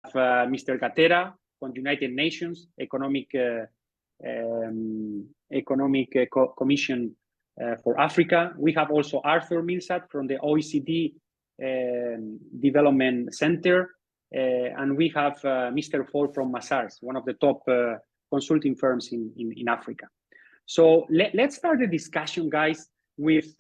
Mr. Gatera from United Nations Economic Commission for Africa. We have also Arthur Milsat from the OECD Development Center. And we have Mr. Ford from Mazars, one of the top consulting firms in Africa. So let's start the discussion, guys, with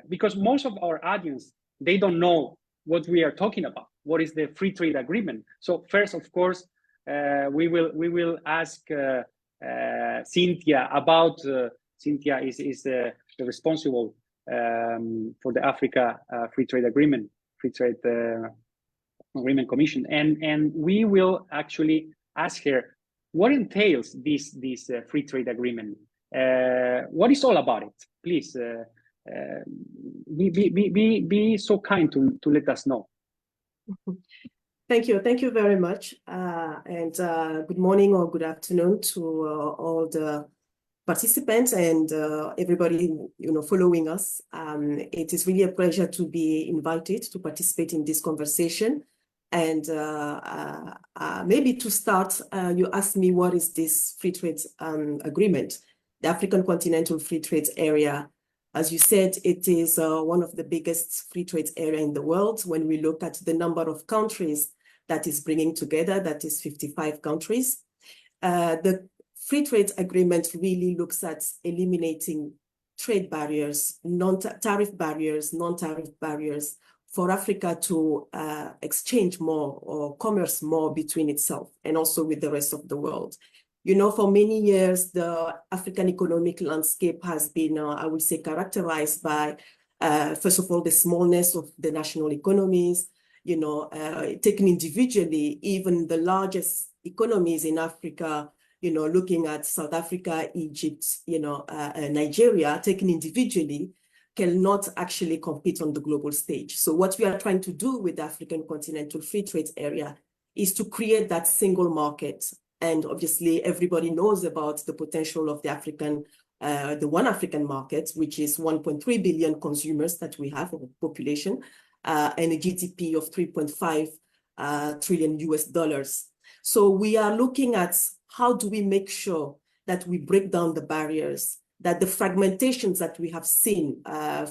because most of our audience, they don't know what we are talking about. What is the free trade agreement? So first, of course, we will ask Cynthia about. Cynthia is the responsible for the Africa Free Trade Agreement, Agreement Commission, and we will actually ask her what entails this free trade agreement. What is all about it? Please be so kind to let us know. Thank you very much, and good morning or good afternoon to all the participants and everybody following us. It is really a pleasure to be invited to participate in this conversation. And maybe to start, you asked me what is this free trade agreement, the African Continental Free Trade Area. As you said, it is one of the biggest free trade area in the world. When we look at the number of countries that is bringing together, that is 55 countries. The free trade agreement really looks at eliminating trade barriers, non-tariff barriers, non-tariff barriers for Africa to exchange more or commerce more between itself and also with the rest of the world. For many years, the African economic landscape has been, I would say, characterized by, first of all, the smallness of the national economies. Taken individually, even the largest economies in Africa, looking at South Africa, Egypt, Nigeria, taken individually, cannot actually compete on the global stage. So what we are trying to do with the African Continental Free Trade Area is to create that single market. And obviously, everybody knows about the potential of the one African market, which is 1.3 billion consumers that we have in the population, and a GDP of $3.5 trillion US. So we are looking at how do we make sure that we break down the barriers, that the fragmentations that we have seen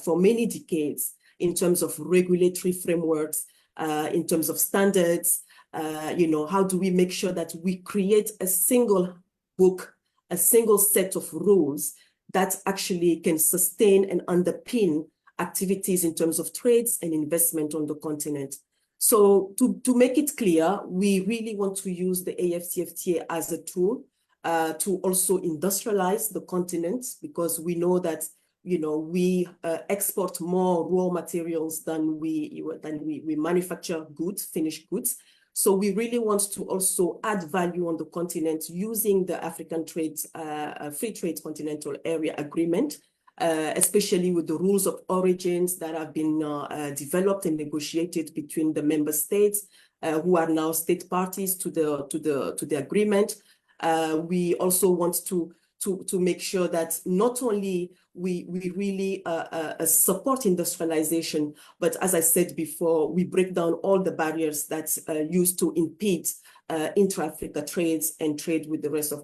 for many decades in terms of regulatory frameworks, in terms of standards, how do we make sure that we create a single book, a single set of rules that actually can sustain and underpin activities in terms of trades and investment on the continent. So to make it clear, we really want to use the AfCFTA as a tool to also industrialize the continent, because we know that we export more raw materials than we manufacture goods, finished goods. So we really want to also add value on the continent using the African Free Trade Continental Area Agreement, especially with the rules of origins that have been developed and negotiated between the member states who are now state parties to the agreement. We also want to make sure that not only we really support industrialization, but as I said before, we break down all the barriers that used to impede intra-Africa trades and trade with the rest of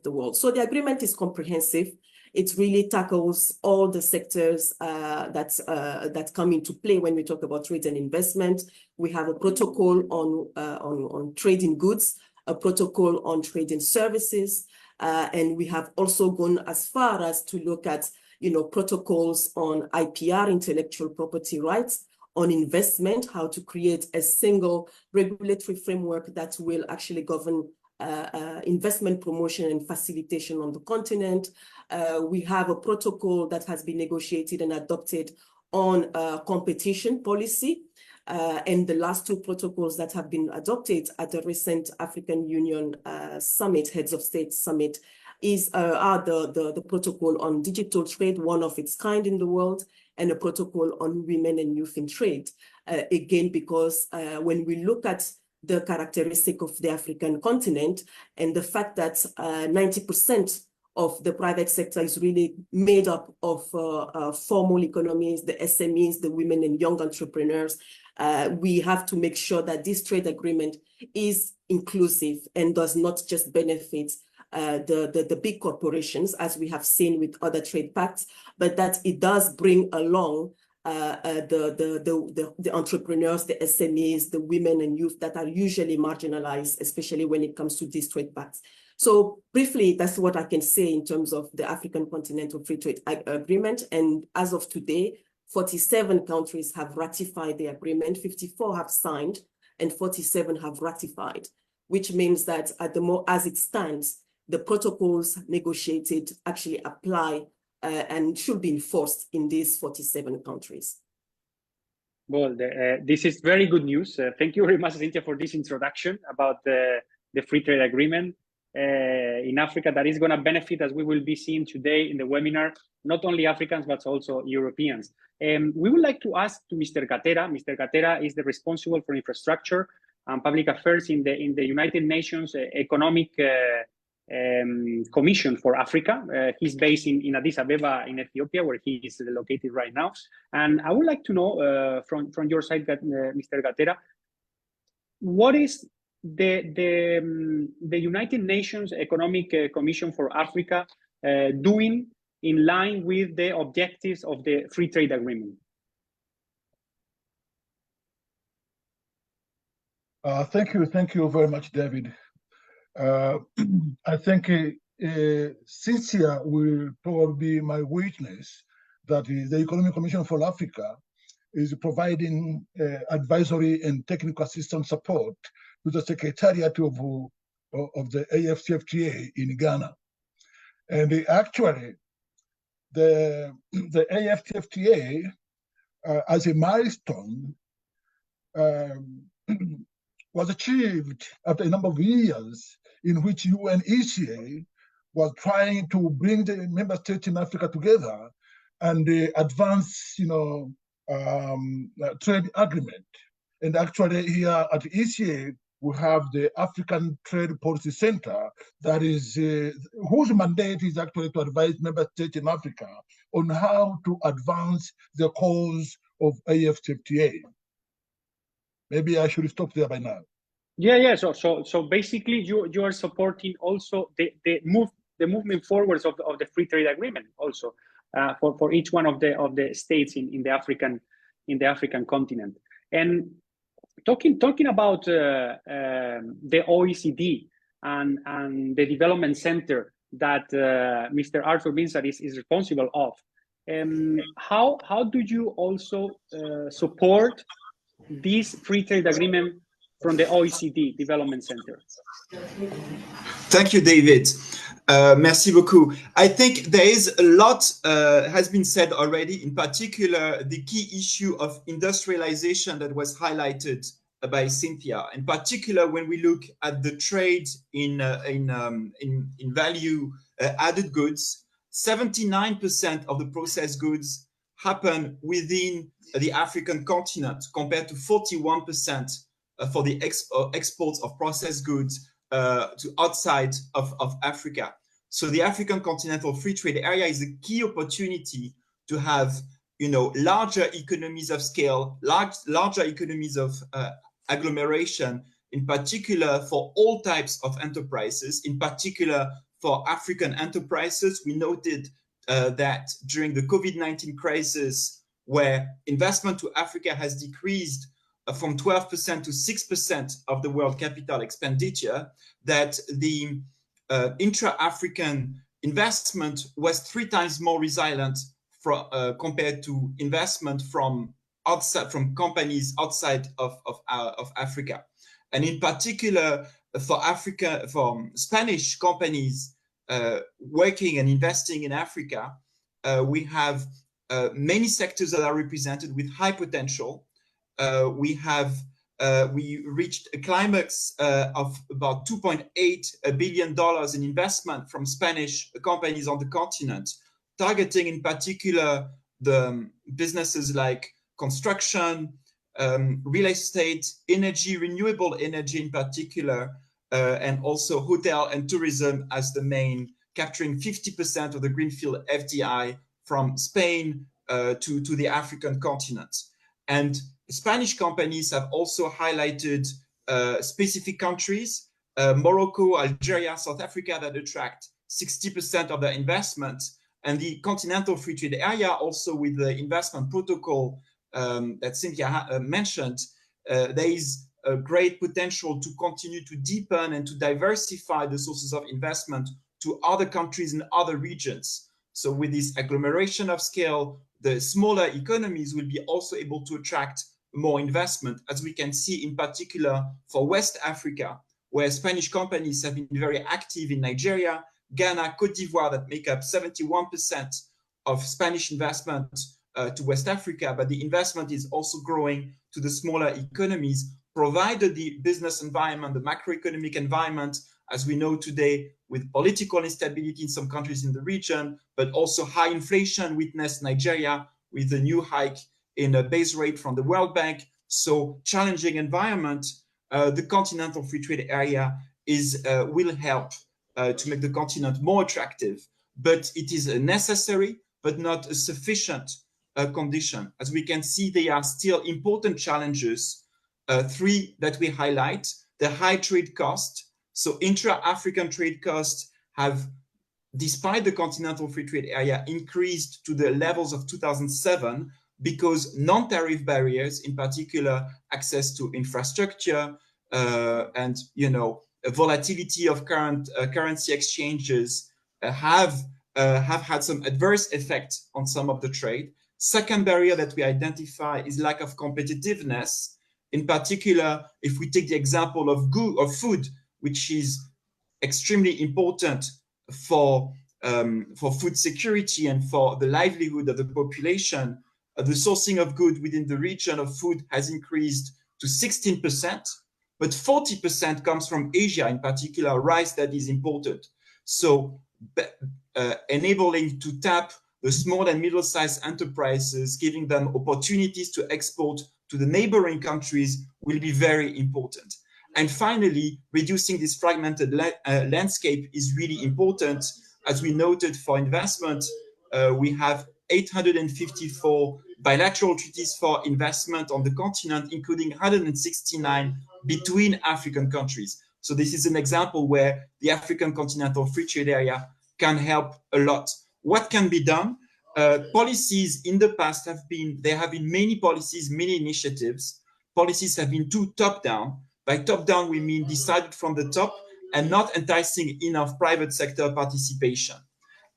the world. So the agreement is comprehensive. It really tackles all the sectors that come into play when we talk about trade and investment. We have a protocol on trade in goods, a protocol on trade in services, and we have also gone as far as to look at protocols on IPR, intellectual property rights, on investment, how to create a single regulatory framework that will actually govern investment promotion and facilitation on the continent. We have a protocol that has been negotiated and adopted on competition policy. And the last two protocols that have been adopted at the recent African Union Summit, Heads of State Summit, are the protocol on digital trade, one of its kind in the world, and a protocol on women and youth in trade. Again, because when we look at the characteristic of the African continent and the fact that 90% of the private sector is really made up of formal economies, the SMEs, the women and young entrepreneurs. We have to make sure that this trade agreement is inclusive and does not just benefit the big corporations, as we have seen with other trade pacts, but that it does bring along the entrepreneurs, the SMEs, the women and youth that are usually marginalized, especially when it comes to these trade pacts. So briefly, that's what I can say in terms of the African Continental Free Trade Agreement. And as of today, 47 countries have ratified the agreement, 54 have signed, and 47 have ratified, which means that as it stands, the protocols negotiated actually apply and should be enforced in these 47 countries. Well, this is very good news. Thank you very much, Cynthia, for this introduction about the free trade agreement in Africa that is going to benefit, as we will be seeing today in the webinar, not only Africans, but also Europeans. We would like to ask to Mr. Gatera. Mr. Gatera is the responsible for infrastructure and public affairs in the United Nations Economic Commission for Africa. He's based in Addis Ababa in Ethiopia, where he is located right now. And I would like to know from your side, Mr. Gatera, what is the United Nations Economic Commission for Africa doing in line with the objectives of the free trade agreement? Thank you very much, David. I think Cynthia will probably be my witness that the Economic Commission for Africa is providing advisory and technical assistance support to the Secretariat of the AfCFTA in Ghana. And actually, the AfCFTA, as a milestone, was achieved after a number of years in which UNECA was trying to bring the member states in Africa together and advance, trade agreement. And actually here at ECA, we have the African Trade Policy Center that is, whose mandate is actually to advise member states in Africa on how to advance the cause of AfCFTA. Maybe I should stop there by now. Yeah. So basically, you are supporting also the movement forwards of the free trade agreement also for each one of the states in the African continent. And talking about the OECD and the development center that Mr. Arthur Binsar is responsible of, how do you also support this free trade agreement from the OECD Development Center? Thank you, David. Merci beaucoup. I think there is a lot has been said already, in particular, the key issue of industrialization that was highlighted by Cynthia. In particular, when we look at the trade in value added goods, 79% of the processed goods happen within the African continent, compared to 41% for the exports of processed goods to outside of Africa. So the African Continental Free Trade Area is a key opportunity to have, larger economies of scale, larger economies of agglomeration, in particular for all types of enterprises, in particular for African enterprises. We noted that during the COVID-19 crisis, where investment to Africa has decreased from 12% to 6% of the world capital expenditure, that the intra-African investment was 3 times more resilient compared to investment from companies outside of Africa. And in particular, for Spanish companies working and investing in Africa, we have many sectors that are represented with high potential. We reached a climax of about $2.8 billion in investment from Spanish companies on the continent, targeting in particular the businesses like construction, real estate, energy, renewable energy in particular, and also hotel and tourism as the main capturing 50% of the greenfield FDI from Spain to the African continent. And Spanish companies have also highlighted specific countries, Morocco, Algeria, South Africa, that attract 60% of their investment. And the Continental Free Trade Area, also with the investment protocol that Cynthia mentioned, there is a great potential to continue to deepen and to diversify the sources of investment to other countries and other regions. So with this agglomeration of scale, the smaller economies will be also able to attract more investment, as we can see in particular for West Africa, where Spanish companies have been very active in Nigeria, Ghana, Cote d'Ivoire, that make up 71% of Spanish investment to West Africa, but the investment is also growing to the smaller economies, provided the business environment, the macroeconomic environment, as we know today, with political instability in some countries in the region, but also high inflation witnessed Nigeria with the new hike in a base rate from the World Bank. So challenging environment, the Continental Free Trade Area will help to make the continent more attractive, but it is a necessary but not a sufficient condition. As we can see, there are still important challenges, three that we highlight: the high trade cost. So intra-African trade costs have, despite the Continental Free Trade Area, increased to the levels of 2007 because non-tariff barriers, in particular access to infrastructure and volatility of current currency exchanges, have had some adverse effect on some of the trade. Second barrier that we identify is lack of competitiveness. In particular, if we take the example of food, which is extremely important for food security and for the livelihood of the population, the sourcing of goods within the region of food has increased to 16%, but 40% comes from Asia, in particular rice that is imported. So enabling to tap the small and middle-sized enterprises, giving them opportunities to export to the neighboring countries will be very important. And finally, reducing this fragmented landscape is really important. As we noted for investment, we have 854 bilateral treaties for investment on the continent, including 169 between African countries. So this is an example where the African Continental Free Trade Area can help a lot. What can be done? Policies in the past there have been many policies, many initiatives. Policies have been too top-down. By top-down, we mean decided from the top and not enticing enough private sector participation.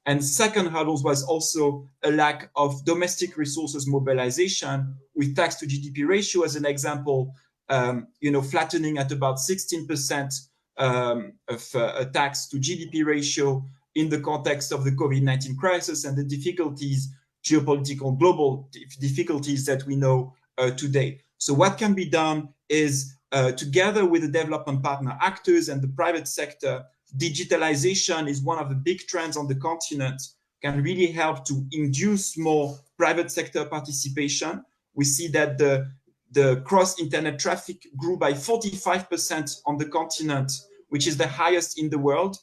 And second hurdles was also a lack of domestic resources mobilization, with tax to GDP ratio as an example, flattening at about 16% of a tax to GDP ratio in the context of the COVID-19 crisis and the difficulties, geopolitical global difficulties that we know today. So what can be done is, together with the development partner actors and the private sector, digitalization is one of the big trends on the continent, can really help to induce more private sector participation. We see that the cross-internet traffic grew by 45% on the continent, which is the highest in the world,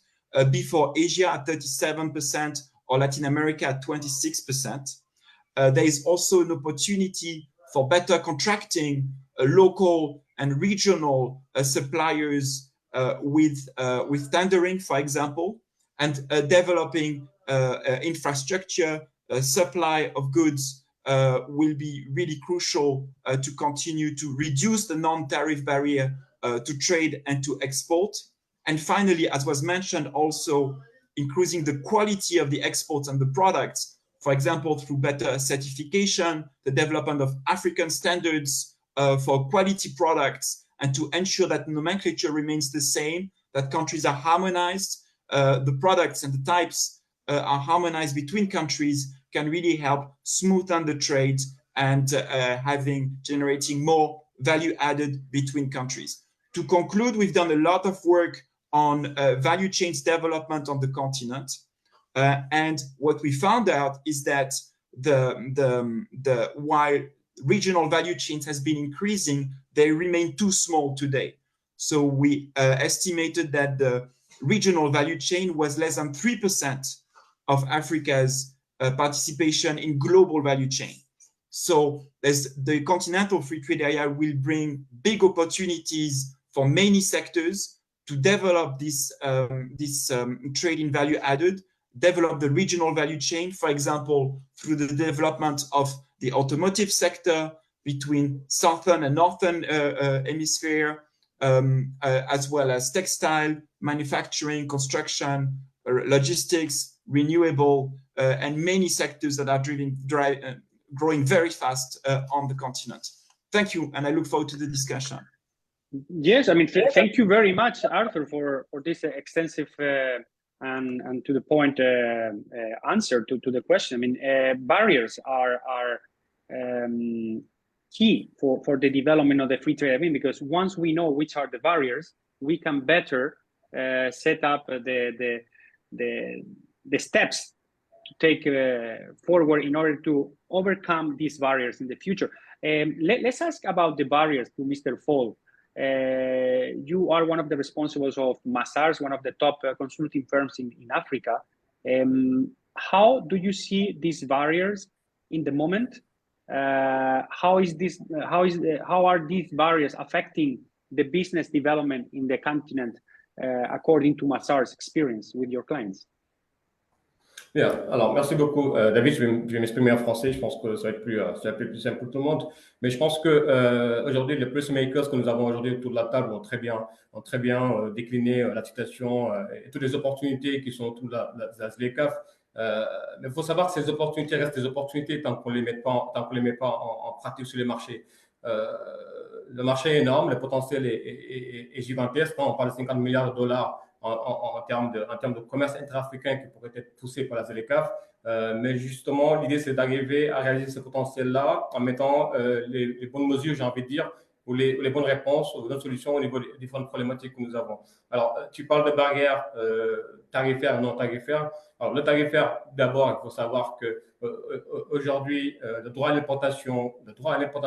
before Asia at 37% or Latin America at 26%. There is also an opportunity for better contracting local and regional suppliers with tendering, for example, and developing infrastructure, supply of goods will be really crucial to continue to reduce the non-tariff barrier to trade and to export. And finally, as was mentioned, also increasing the quality of the exports and the products, for example, through better certification, the development of African standards for quality products, and to ensure that nomenclature remains the same, that countries are harmonized, the products and the types are harmonized between countries, can really help smoothen the trade and generating more value added between countries. To conclude, we've done a lot of work on value chains development on the continent. And what we found out is that while regional value chains has been increasing, they remain too small today. So we estimated that regional value chain was less than 3% of Africa's participation in global value chain. So the Continental Free Trade Area will bring big opportunities for many sectors to develop this trade in value added, develop the regional value chain, for example, through the development of the automotive sector between southern and northern hemisphere, as well as textile, manufacturing, construction, logistics, renewable, and many sectors that are growing very fast on the continent. Thank you, and I look forward to the discussion. Yes, I mean, thank you very much, Arthur, for this extensive and to the point answer to the question. I mean, barriers are key for the development of the free trade agreement, because once we know which are the barriers, we can better set up the steps to take forward in order to overcome these barriers in the future. Let's ask about the barriers to Mr. Fall. You are one of the responsibles of Mazars, one of the top consulting firms in Africa. How do you see these barriers in the moment? How are these barriers affecting the business development in the continent, according to Mazars' experience with your clients? Bien, alors merci beaucoup David, je vais m'exprimer en français, je pense que ça va être plus simple pour tout le monde, mais je pense que aujourd'hui les policymakers que nous avons aujourd'hui autour de la table ont très bien décliné la situation et toutes les opportunités qui sont autour de la ZLECAf. Mais il faut savoir que ces opportunités restent des opportunités tant qu'on les met pas en pratique sur les marchés. Le marché est énorme, le potentiel est gigantesque. On parle de 50 milliards de dollars en termes de commerce intra-africain qui pourrait être poussé par la ZLECAf. Mais justement, l'idée, c'est d'arriver à réaliser ce potentiel-là en mettant les bonnes mesures, j'ai envie de dire, ou les bonnes réponses, ou les bonnes solutions au niveau des différentes problématiques que nous avons. Alors, tu parles de barrières tarifaires, non tarifaires. Alors, le tarifaire, d'abord, il faut savoir que aujourd'hui, le droit à l'importation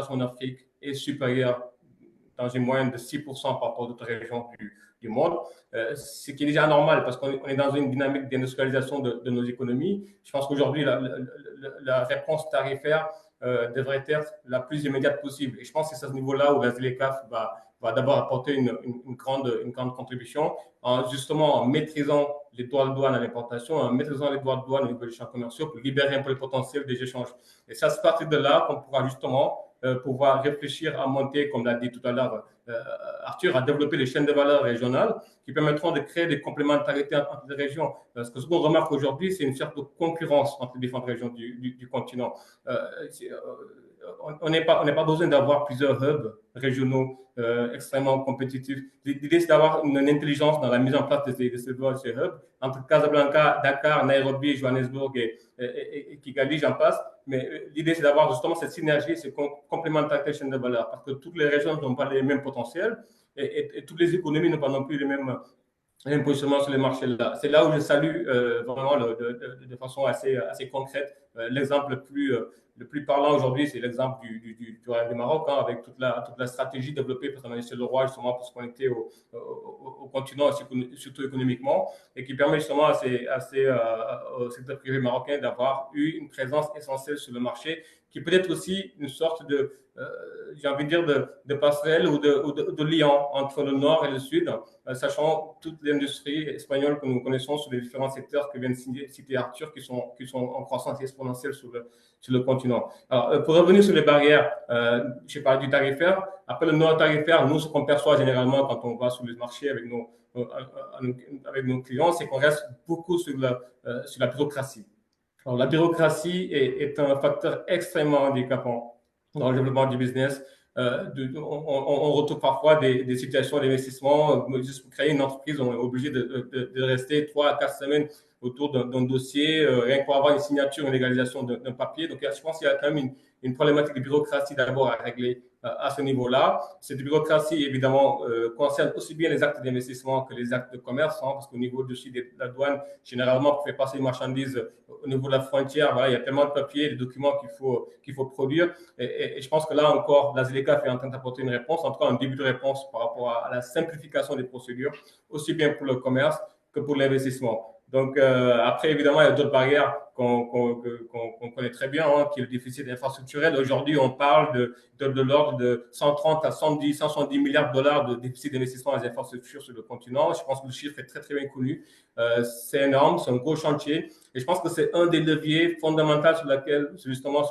en Afrique est supérieur dans une moyenne de 6% par rapport à d'autres régions du monde, ce qui est déjà normal parce qu'on est dans une dynamique d'industrialisation de nos économies. Je pense qu'aujourd'hui, la réponse tarifaire devrait être la plus immédiate possible. Et je pense que c'est à ce niveau-là où la ZLECAf va d'abord apporter une grande contribution justement en maîtrisant les droits de douane à l'importation, en maîtrisant les droits de douane au niveau des champs commerciaux pour libérer un peu le potentiel des échanges. Et ça, c'est partir de là qu'on pourra justement pouvoir réfléchir à monter, comme l'a dit tout à l'heure Arthur, à développer les chaînes de valeur régionales qui permettront de créer des complémentarités entre les régions. Parce que ce qu'on remarque aujourd'hui, c'est une sorte de concurrence entre les différentes régions du continent. On n'a pas besoin d'avoir plusieurs hubs régionaux extrêmement compétitifs. L'idée, c'est d'avoir une intelligence dans la mise en place de ces hubs entre Casablanca, Dakar, Nairobi, Johannesburg et Kigali, j'en passe. Mais l'idée, c'est d'avoir justement cette synergie, cette complémentarité de chaîne de valeur, parce que toutes les régions n'ont pas les mêmes potentiels et toutes les économies n'ont pas non plus les mêmes positionnements sur les marchés là. C'est là où je salue vraiment de façon assez concrète. L'exemple le plus parlant aujourd'hui, c'est l'exemple du Royaume du Maroc, avec toute la stratégie développée par Son le Roi, justement pour se connecter au continent, surtout économiquement, et qui permet justement au secteur privé marocain d'avoir eu une présence essentielle sur le marché, qui peut être aussi une sorte de, j'ai envie de dire, de passerelle ou de lien entre le nord et le sud, sachant toute l'industrie espagnole que nous connaissons sur les différents secteurs que vient de citer Arthur, qui sont en croissance exponentielle sur le continent. Alors, pour revenir sur les barrières, j'ai parlé du tarifaire. Après le non-tarifaire, nous, ce qu'on perçoit généralement quand on va sur les marchés avec nos clients, c'est qu'on reste beaucoup sur la bureaucratie. Alors, la bureaucratie est un facteur extrêmement handicapant dans le développement du business. On retrouve parfois des situations d'investissement. Juste pour créer une entreprise, on est obligé de rester 3 à 4 semaines autour d'un dossier, rien pour avoir une signature, une légalisation d'un papier. Donc, je pense qu'il y a quand même une problématique de bureaucratie d'abord à régler à ce niveau-là. Cette bureaucratie, évidemment, concerne aussi bien les actes d'investissement que les actes de commerce, parce qu'au niveau de la douane, généralement, pour faire passer une marchandise au niveau de la frontière, voilà, il y a tellement de papiers, de documents qu'il faut produire. Et je pense que là encore, la ZLECAf est en train d'apporter une réponse, en tout cas un début de réponse par rapport à la simplification des procédures, aussi bien pour le commerce que pour l'investissement. Donc, après, évidemment, il y a d'autres barrières qu'on connaît très bien, hein, qui est le déficit infrastructurel. Aujourd'hui, on parle de l'ordre de 130 à 170 milliards de dollars de déficit d'investissement dans les infrastructures sur le continent. Je pense que le chiffre est très, très bien connu. C'est énorme, c'est un gros chantier. Et je pense que c'est un des leviers fondamentaux sur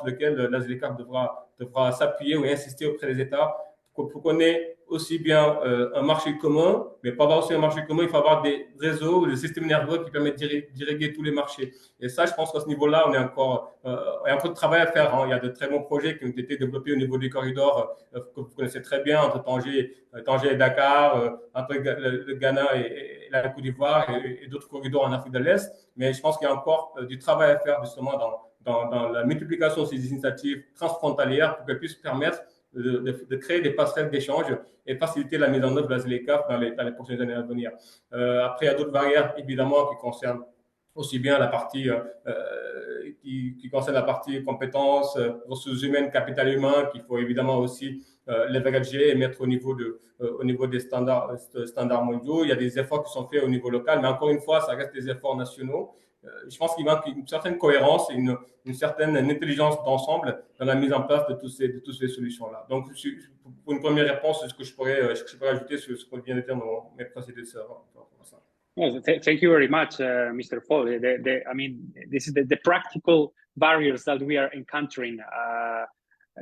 lequel la ZLECAf devra s'appuyer ou insister auprès des États pour qu'on ait aussi bien un marché commun, mais pour avoir aussi un marché commun, il faut avoir des réseaux, des systèmes nerveux qui permettent d'irriguer tous les marchés. Et ça, je pense qu'à ce niveau-là, il y a encore de travail à faire. Hein. Il y a de très bons projets qui ont été développés au niveau des corridors que vous connaissez très bien, entre Tanger et Dakar, entre le Ghana et la Côte d'Ivoire et d'autres corridors en Afrique de l'Est. Mais je pense qu'il y a encore du travail à faire justement dans la multiplication de ces initiatives transfrontalières pour qu'elles puissent permettre de créer des passerelles d'échange et faciliter la mise en œuvre de la ZLECAf dans les prochaines années à venir. Après, il y a d'autres barrières, évidemment, qui concernent aussi bien la partie qui concerne la partie compétences, ressources humaines, capital humain, qu'il faut évidemment aussi leverager et mettre au niveau des standards mondiaux. Il y a des efforts qui sont faits au niveau local, mais encore une fois, ça reste des efforts nationaux. Je pense qu'il manque une certaine cohérence et une certaine intelligence d'ensemble dans la mise en place de toutes ces solutions-là. Donc, pour une première réponse, ce que je pourrais ajouter sur ce qu'on vient de dire dans mes prédécesseurs. Well, thank you very much, Mr. Fall. I mean, this is the practical barriers that we are encountering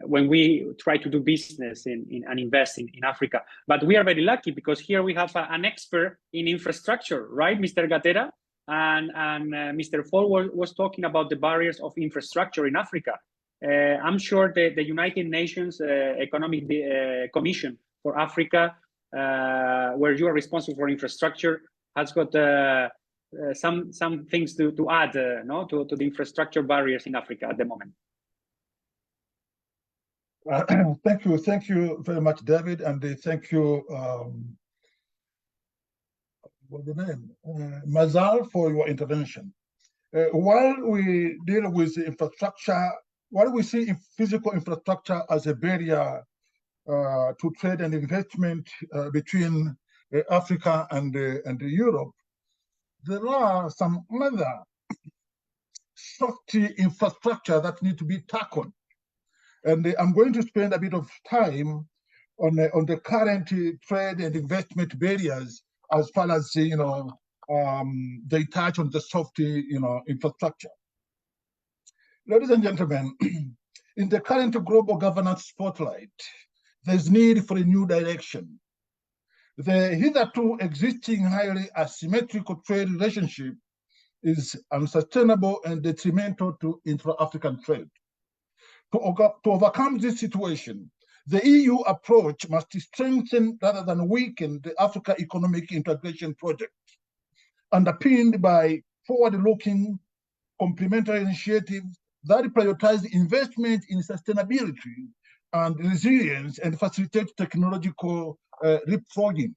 when we try to do business and invest in Africa. But we are very lucky because here we have an expert in infrastructure, right, Mr. Gatera? And Mr. Fall was talking about the barriers of infrastructure in Africa. I'm sure the United Nations Economic Commission for Africa, where you are responsible for infrastructure, has got some things to add to the infrastructure barriers in Africa at the moment. Thank you very much, David, and thank you, what's the name? Mazal, for your intervention. While we deal with infrastructure, while we see physical infrastructure as a barrier to trade and investment between Africa and Europe, there are some other soft infrastructure that need to be tackled. And I'm going to spend a bit of time on the current trade and investment barriers as far as they touch on the soft infrastructure. Ladies and gentlemen, in the current global governance spotlight, there's need for a new direction. The hitherto existing highly asymmetrical trade relationship is unsustainable and detrimental to intra-African trade. To overcome this situation, the EU approach must strengthen rather than weaken the Africa Economic Integration Project, underpinned by forward-looking complementary initiatives that prioritize investment in sustainability and resilience and facilitate technological leapfrogging.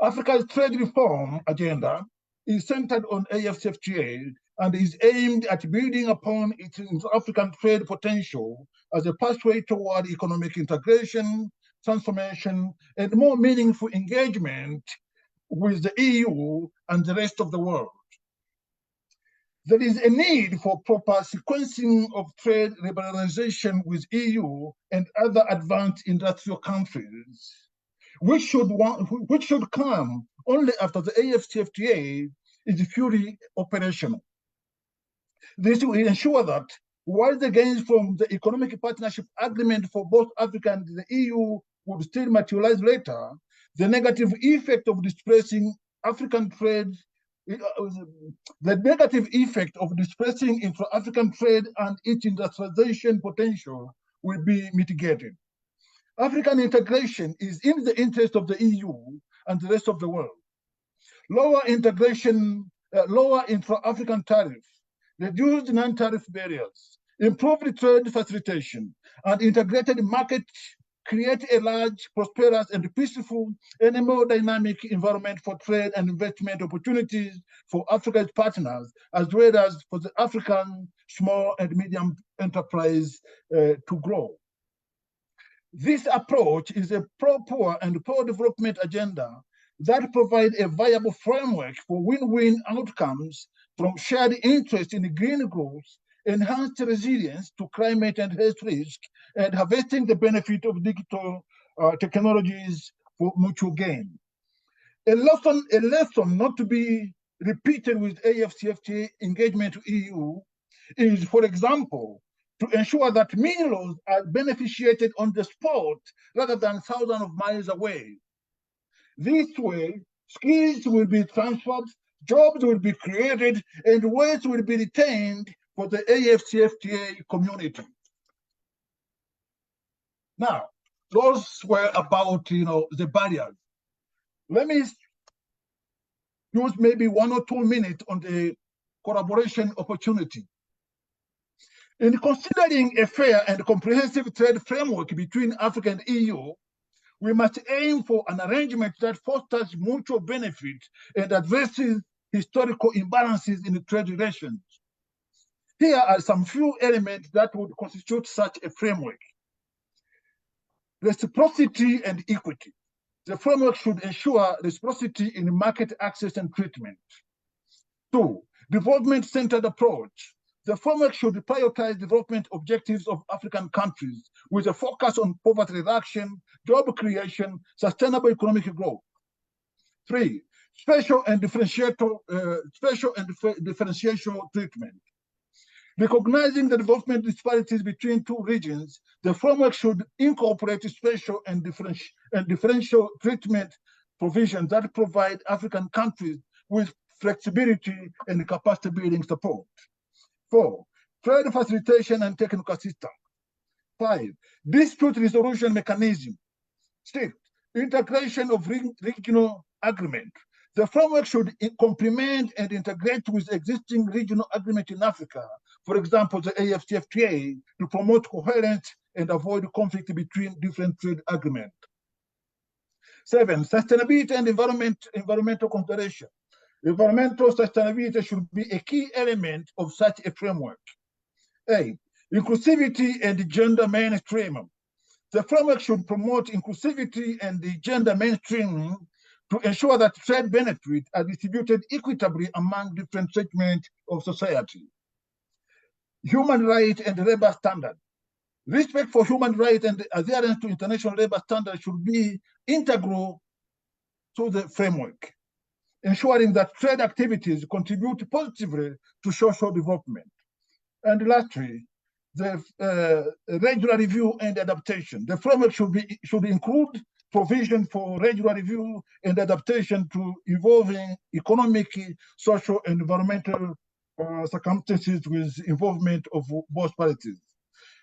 Africa's trade reform agenda is centered on AfCFTA and is aimed at building upon its African trade potential as a pathway toward economic integration, transformation, and more meaningful engagement with the EU and the rest of the world. There is a need for proper sequencing of trade liberalization with EU and other advanced industrial countries, which should come only after the AfCFTA is fully operational. This will ensure that while the gains from the economic partnership agreement for both Africa and the EU will still materialize later, the negative effect of displacing African trade, the negative effect of displacing intra-African trade and its industrialization potential will be mitigated. African integration is in the interest of the EU and the rest of the world. Lower intra-African tariffs, reduced non-tariff barriers, improved trade facilitation, and integrated markets create a large, prosperous, and peaceful, and a more dynamic environment for trade and investment opportunities for Africa's partners, as well as for the African small and medium enterprise to grow. This approach is a pro-poor and pro-development agenda that provide a viable framework for win-win outcomes from shared interest in green growth, enhanced resilience to climate and health risk, and harvesting the benefit of digital technologies for mutual gain. A lesson not to be repeated with AfCFTA engagement with EU is, for example, to ensure that minerals are beneficiated on the spot rather than thousands of miles away. This way, skills will be transferred, jobs will be created, and wealth will be retained for the AfCFTA community. Now, those were about the barriers. Let me use maybe 1 or 2 minutes on the collaboration opportunity. In considering a fair and comprehensive trade framework between Africa and EU, we must aim for an arrangement that fosters mutual benefit and addresses historical imbalances in the trade relations. Here are some few elements that would constitute such a framework. Reciprocity and equity. The framework should ensure reciprocity in market access and treatment. 2, development-centered approach. The framework should prioritize development objectives of African countries with a focus on poverty reduction, job creation, sustainable economic growth. 3, special and differentiation treatment. Recognizing the development disparities between two regions, the framework should incorporate special and differential treatment provisions that provide African countries with flexibility and capacity building support. 4, trade facilitation and technical assistance. 5, dispute resolution mechanism. 6, integration of regional agreement. The framework should complement and integrate with existing regional agreement in Africa, for example, the AfCFTA, to promote coherence and avoid conflict between different trade agreements. 7, sustainability and environmental consideration. Environmental sustainability should be a key element of such a framework. 8, inclusivity and gender mainstreaming. The framework should promote inclusivity and the gender mainstreaming to ensure that trade benefits are distributed equitably among different segments of society. Human rights and labor standards. Respect for human rights and adherence to international labor standards should be integral to the framework, ensuring that trade activities contribute positively to social development. And lastly, the regular review and adaptation. The framework should include provision for regular review and adaptation to evolving economic, social, and environmental circumstances with involvement of both parties.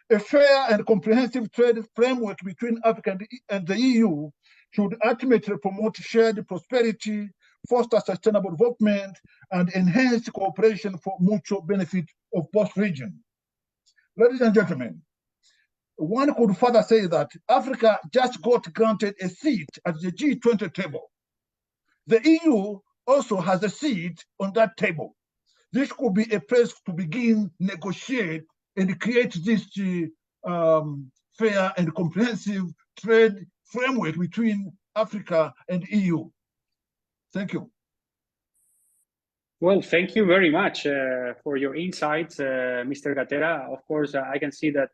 A fair and comprehensive trade framework between Africa and the EU should ultimately promote shared prosperity, foster sustainable development, and enhance cooperation for mutual benefit of both regions. Ladies and gentlemen, one could further say that Africa just got granted a seat at the G20 table. The EU also has a seat on that table. This could be a place to begin negotiate and create this fair and comprehensive trade framework between Africa and EU. Thank you. Well, thank you very much for your insights, Mr. Gatera. Of course, I can see that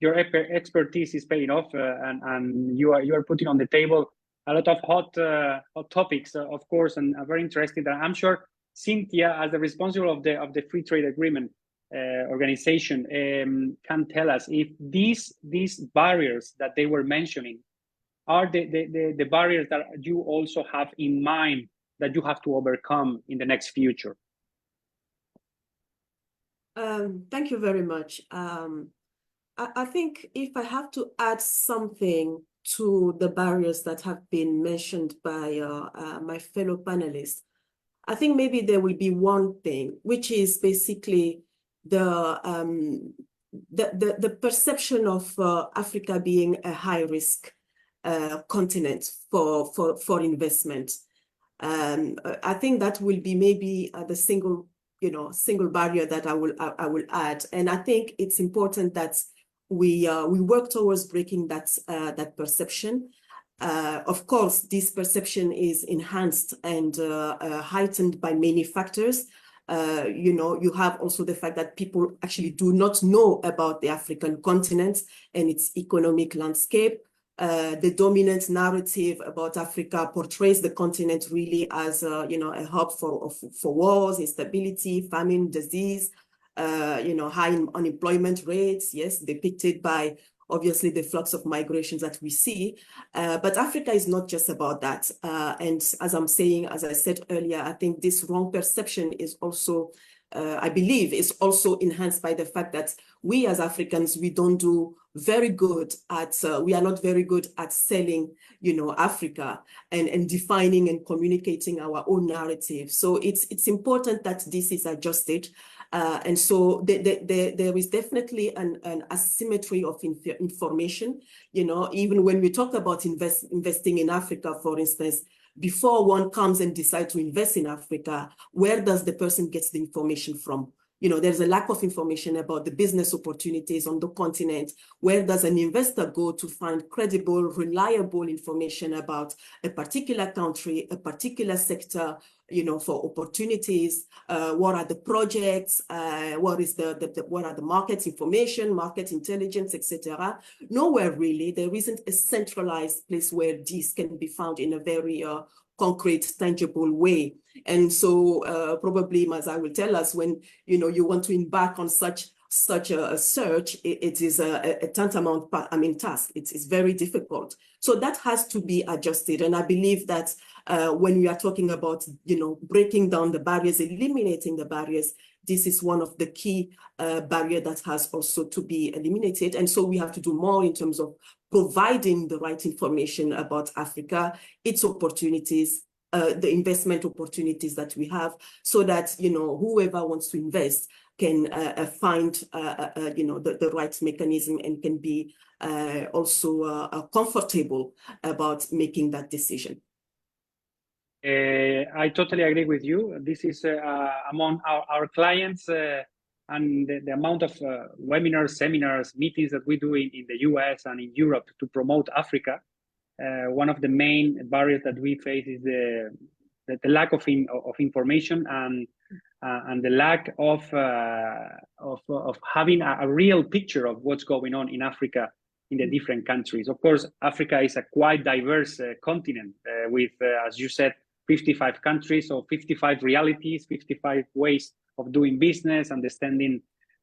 your expertise is paying off, and you are putting on the table a lot of hot topics, of course, and very interesting. I'm sure Cynthia, as the responsible of the Free Trade Agreement organization, can tell us if these barriers that they were mentioning are the barriers that you also have in mind that you have to overcome in the next future. Thank you very much. I think if I have to add something to the barriers that have been mentioned by my fellow panelists, I think maybe there will be one thing, which is basically the perception of Africa being a high-risk continent for investment. I think that will be maybe the single barrier that I will add, and I think it's important that we work towards breaking that perception. Of course, this perception is enhanced and heightened by many factors. You have also the fact that people actually do not know about the African continent and its economic landscape. The dominant narrative about Africa portrays the continent really as a hub for wars, instability, famine, disease, high unemployment rates, yes, depicted by obviously the flux of migrations that we see. But Africa is not just about that. And as I said earlier, I think this wrong perception is also, I believe, is also enhanced by the fact that we as Africans, we don't do very good at, we are not very good at selling, Africa and defining and communicating our own narrative. So it's important that this is adjusted. And so there is definitely an asymmetry of information, even when we talk about investing in Africa, for instance, before one comes and decides to invest in Africa, where does the person get the information from? There's a lack of information about the business opportunities on the continent. Where does an investor go to find credible, reliable information about a particular country, a particular sector, for opportunities? What are the projects? What are the market information, market intelligence, etc.? Nowhere really. There isn't a centralized place where this can be found in a very concrete, tangible way. And so probably Maza will tell us when you want to embark on such a search, it is a tantamount task. It's very difficult. So that has to be adjusted. And I believe that when we are talking about breaking down the barriers, eliminating the barriers, this is one of the key barriers that has also to be eliminated. And so we have to do more in terms of providing the right information about Africa, its opportunities, the investment opportunities that we have, so that whoever wants to invest can find the right mechanism and can be also comfortable about making that decision. I totally agree with you. This is among our clients and the amount of webinars, seminars, meetings that we do in the US and in Europe to promote Africa. One of the main barriers that we face is the lack of information and the lack of having a real picture of what's going on in Africa in the different countries. Of course, Africa is a quite diverse continent with, as you said, 55 countries, so 55 realities, 55 ways of doing business, understanding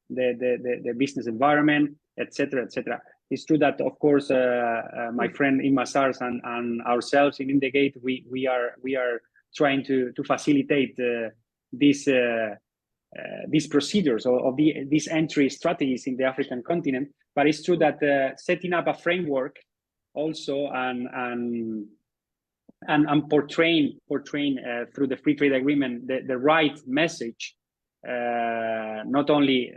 the business environment, etc., etc. It's true that, of course, my friend Imma Sars and ourselves in Indegate, we are trying to facilitate these procedures of these entry strategies in the African continent. But it's true that setting up a framework also and portraying through the free trade agreement the right message, not only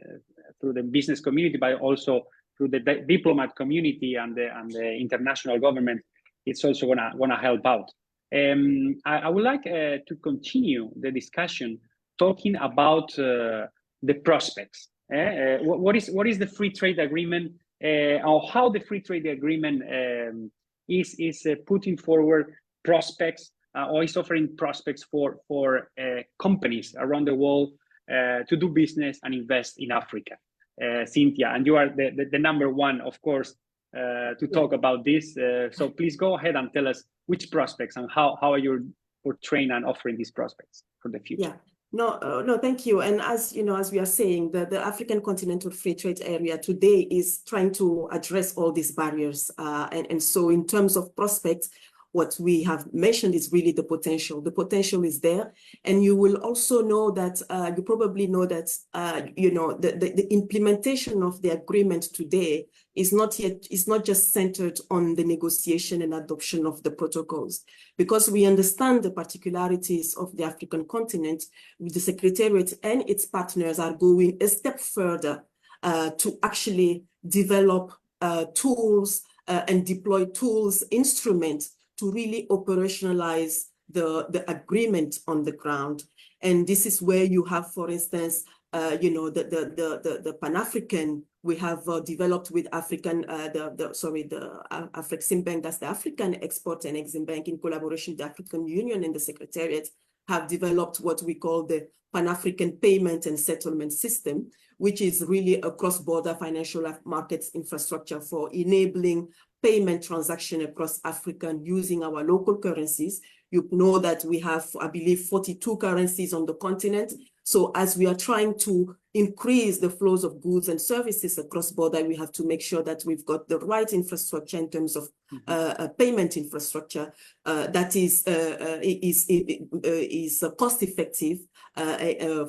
through the business community but also through the diplomat community and the international government, it's also gonna help out. I would like to continue the discussion talking about the prospects. What is the free trade agreement, or how the free trade agreement is putting forward prospects or is offering prospects for companies around the world to do business and invest in Africa. Cynthia, and you are the number one, of course, to talk about this. So please go ahead and tell us which prospects and how are you portraying and offering these prospects for the future. Yeah. No, thank you. And as we are saying, the African Continental Free Trade Area today is trying to address all these barriers. And so in terms of prospects, what we have mentioned is really the potential. The potential is there. And you will also know that, you probably know that, the implementation of the agreement today is not just centered on the negotiation and adoption of the protocols. Because we understand the particularities of the African continent, the Secretariat and its partners are going a step further to actually develop tools and deploy tools, instruments to really operationalize the agreement on the ground. And this is where you have, for instance, the Pan-African We have developed with AfCFTA, that's the African Export and Exim Bank, in collaboration with the African Union and the Secretariat, have developed what we call the Pan-African Payment and Settlement System, which is really a cross-border financial markets infrastructure for enabling payment transaction across Africa using our local currencies. You know that we have, I believe, 42 currencies on the continent. So as we are trying to increase the flows of goods and services across border, we have to make sure that we've got the right infrastructure in terms of payment infrastructure that is cost effective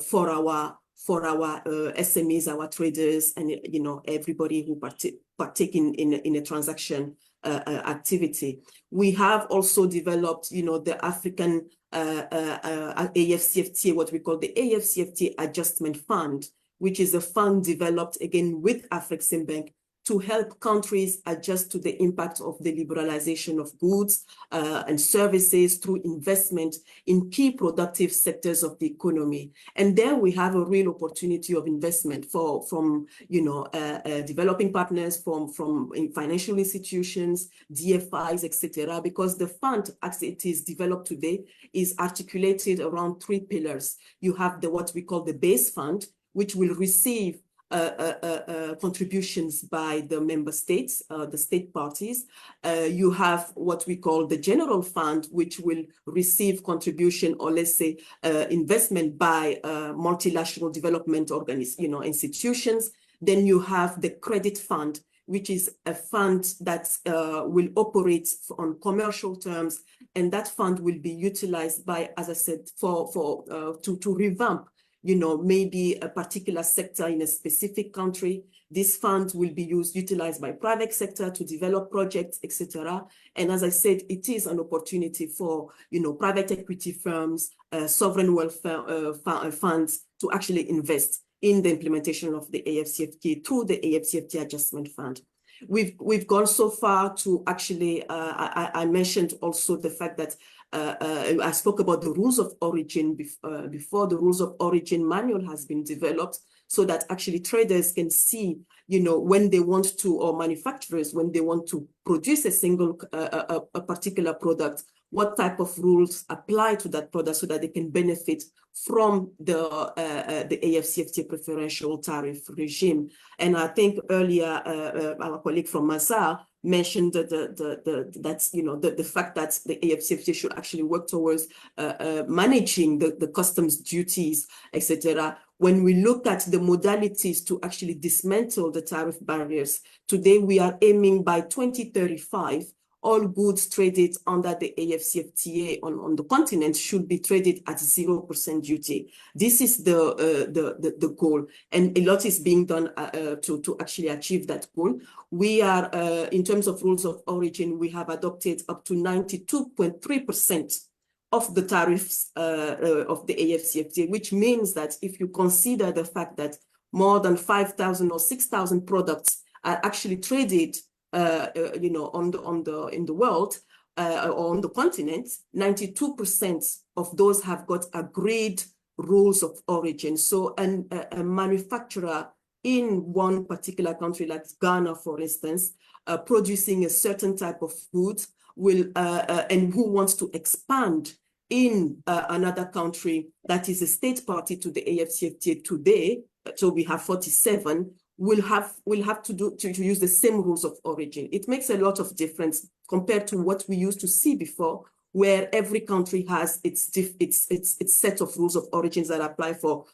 for our SMEs, our traders, and everybody who partake in a transaction activity. We have also developed, the African AfCFTA, what we call the AfCFTA Adjustment Fund, which is a fund developed again with AfCFTA to help countries adjust to the impact of the liberalization of goods and services through investment in key productive sectors of the economy. And there we have a real opportunity of investment from developing partners, from financial institutions, DFIs, etc. Because the fund, as it is developed today, is articulated around 3 pillars. You have what we call the base fund, which will receive contributions by the member states, the state parties. You have what we call the general fund, which will receive contribution, or let's say investment by multilateral development institutions. Then you have the credit fund, which is a fund that will operate on commercial terms, and that fund will be utilized by, as I said, to revamp maybe a particular sector in a specific country. This fund will be utilized by private sector to develop projects, etc. And as I said, it is an opportunity for, private equity firms, sovereign wealth funds to actually invest in the implementation of the AfCFTA through the AfCFTA Adjustment Fund. We've gone so far to actually, I mentioned also the fact that I spoke about the rules of origin before. The rules of origin manual has been developed so that actually traders can see, when they want to, or manufacturers, when they want to produce a particular product, what type of rules apply to that product so that they can benefit from the AfCFTA preferential tariff regime. And I think earlier our colleague from Mazar mentioned the fact that the AfCFTA should actually work towards managing the customs duties, etc. When we look at the modalities to actually dismantle the tariff barriers, today we are aiming by 2035, all goods traded under the AfCFTA on the continent should be traded at 0% duty. This is the goal, and a lot is being done to actually achieve that goal. We are, in terms of rules of origin, we have adopted up to 92.3% of the tariffs of the AfCFTA, which means that if you consider the fact that more than 5,000 or 6,000 products are actually traded in the world or on the continent, 92% of those have got agreed rules of origin. So a manufacturer in one particular country, like Ghana, for instance, producing a certain type of food will and who wants to expand in another country that is a state party to the AfCFTA today, so we have 47, will have to use the same rules of origin. It makes a lot of difference compared to what we used to see before, where every country has its set of rules of origins that apply for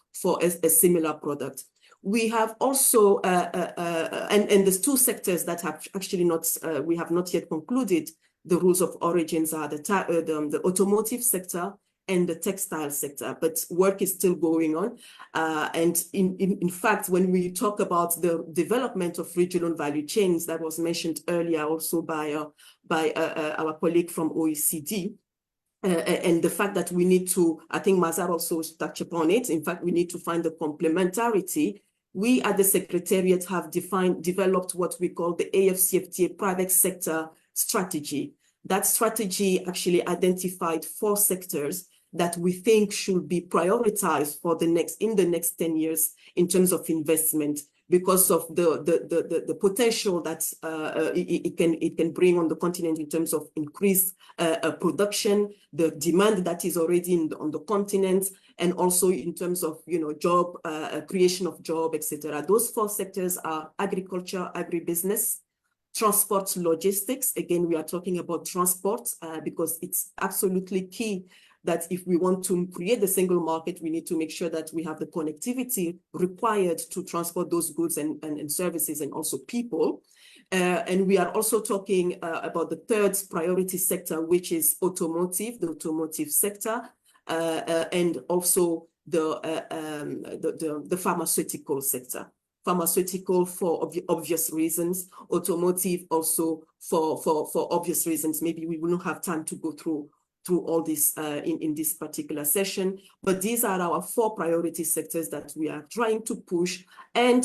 a similar product. We have also and there's 2 sectors that have actually not we have not yet concluded the rules of origins are the automotive sector and the textile sector, but work is still going on. And in fact, when we talk about the development of regional value chains, that was mentioned earlier also by our colleague from OECD, and the fact that we need to, I think Mazar also touched upon it, in fact, we need to find the complementarity. We at the Secretariat have developed what we call the AfCFTA private sector strategy. That strategy actually identified 4 sectors that we think should be prioritized for in the next 10 years in terms of investment. because of the potential that it can bring on the continent in terms of increased production, the demand that is already on the continent, and also in terms of job creation of job, etc. Those 4 sectors are agriculture, agribusiness, transport, logistics. Again, we are talking about transport because it's absolutely key that if we want to create the single market, we need to make sure that we have the connectivity required to transport those goods and services and also people. And we are also talking about the 3rd priority sector, which is automotive, the automotive sector, and also the pharmaceutical sector. Pharmaceutical for obvious reasons, automotive also for obvious reasons. Maybe we will not have time to go through all this in this particular session, but these are our 4 priority sectors that we are trying to push, and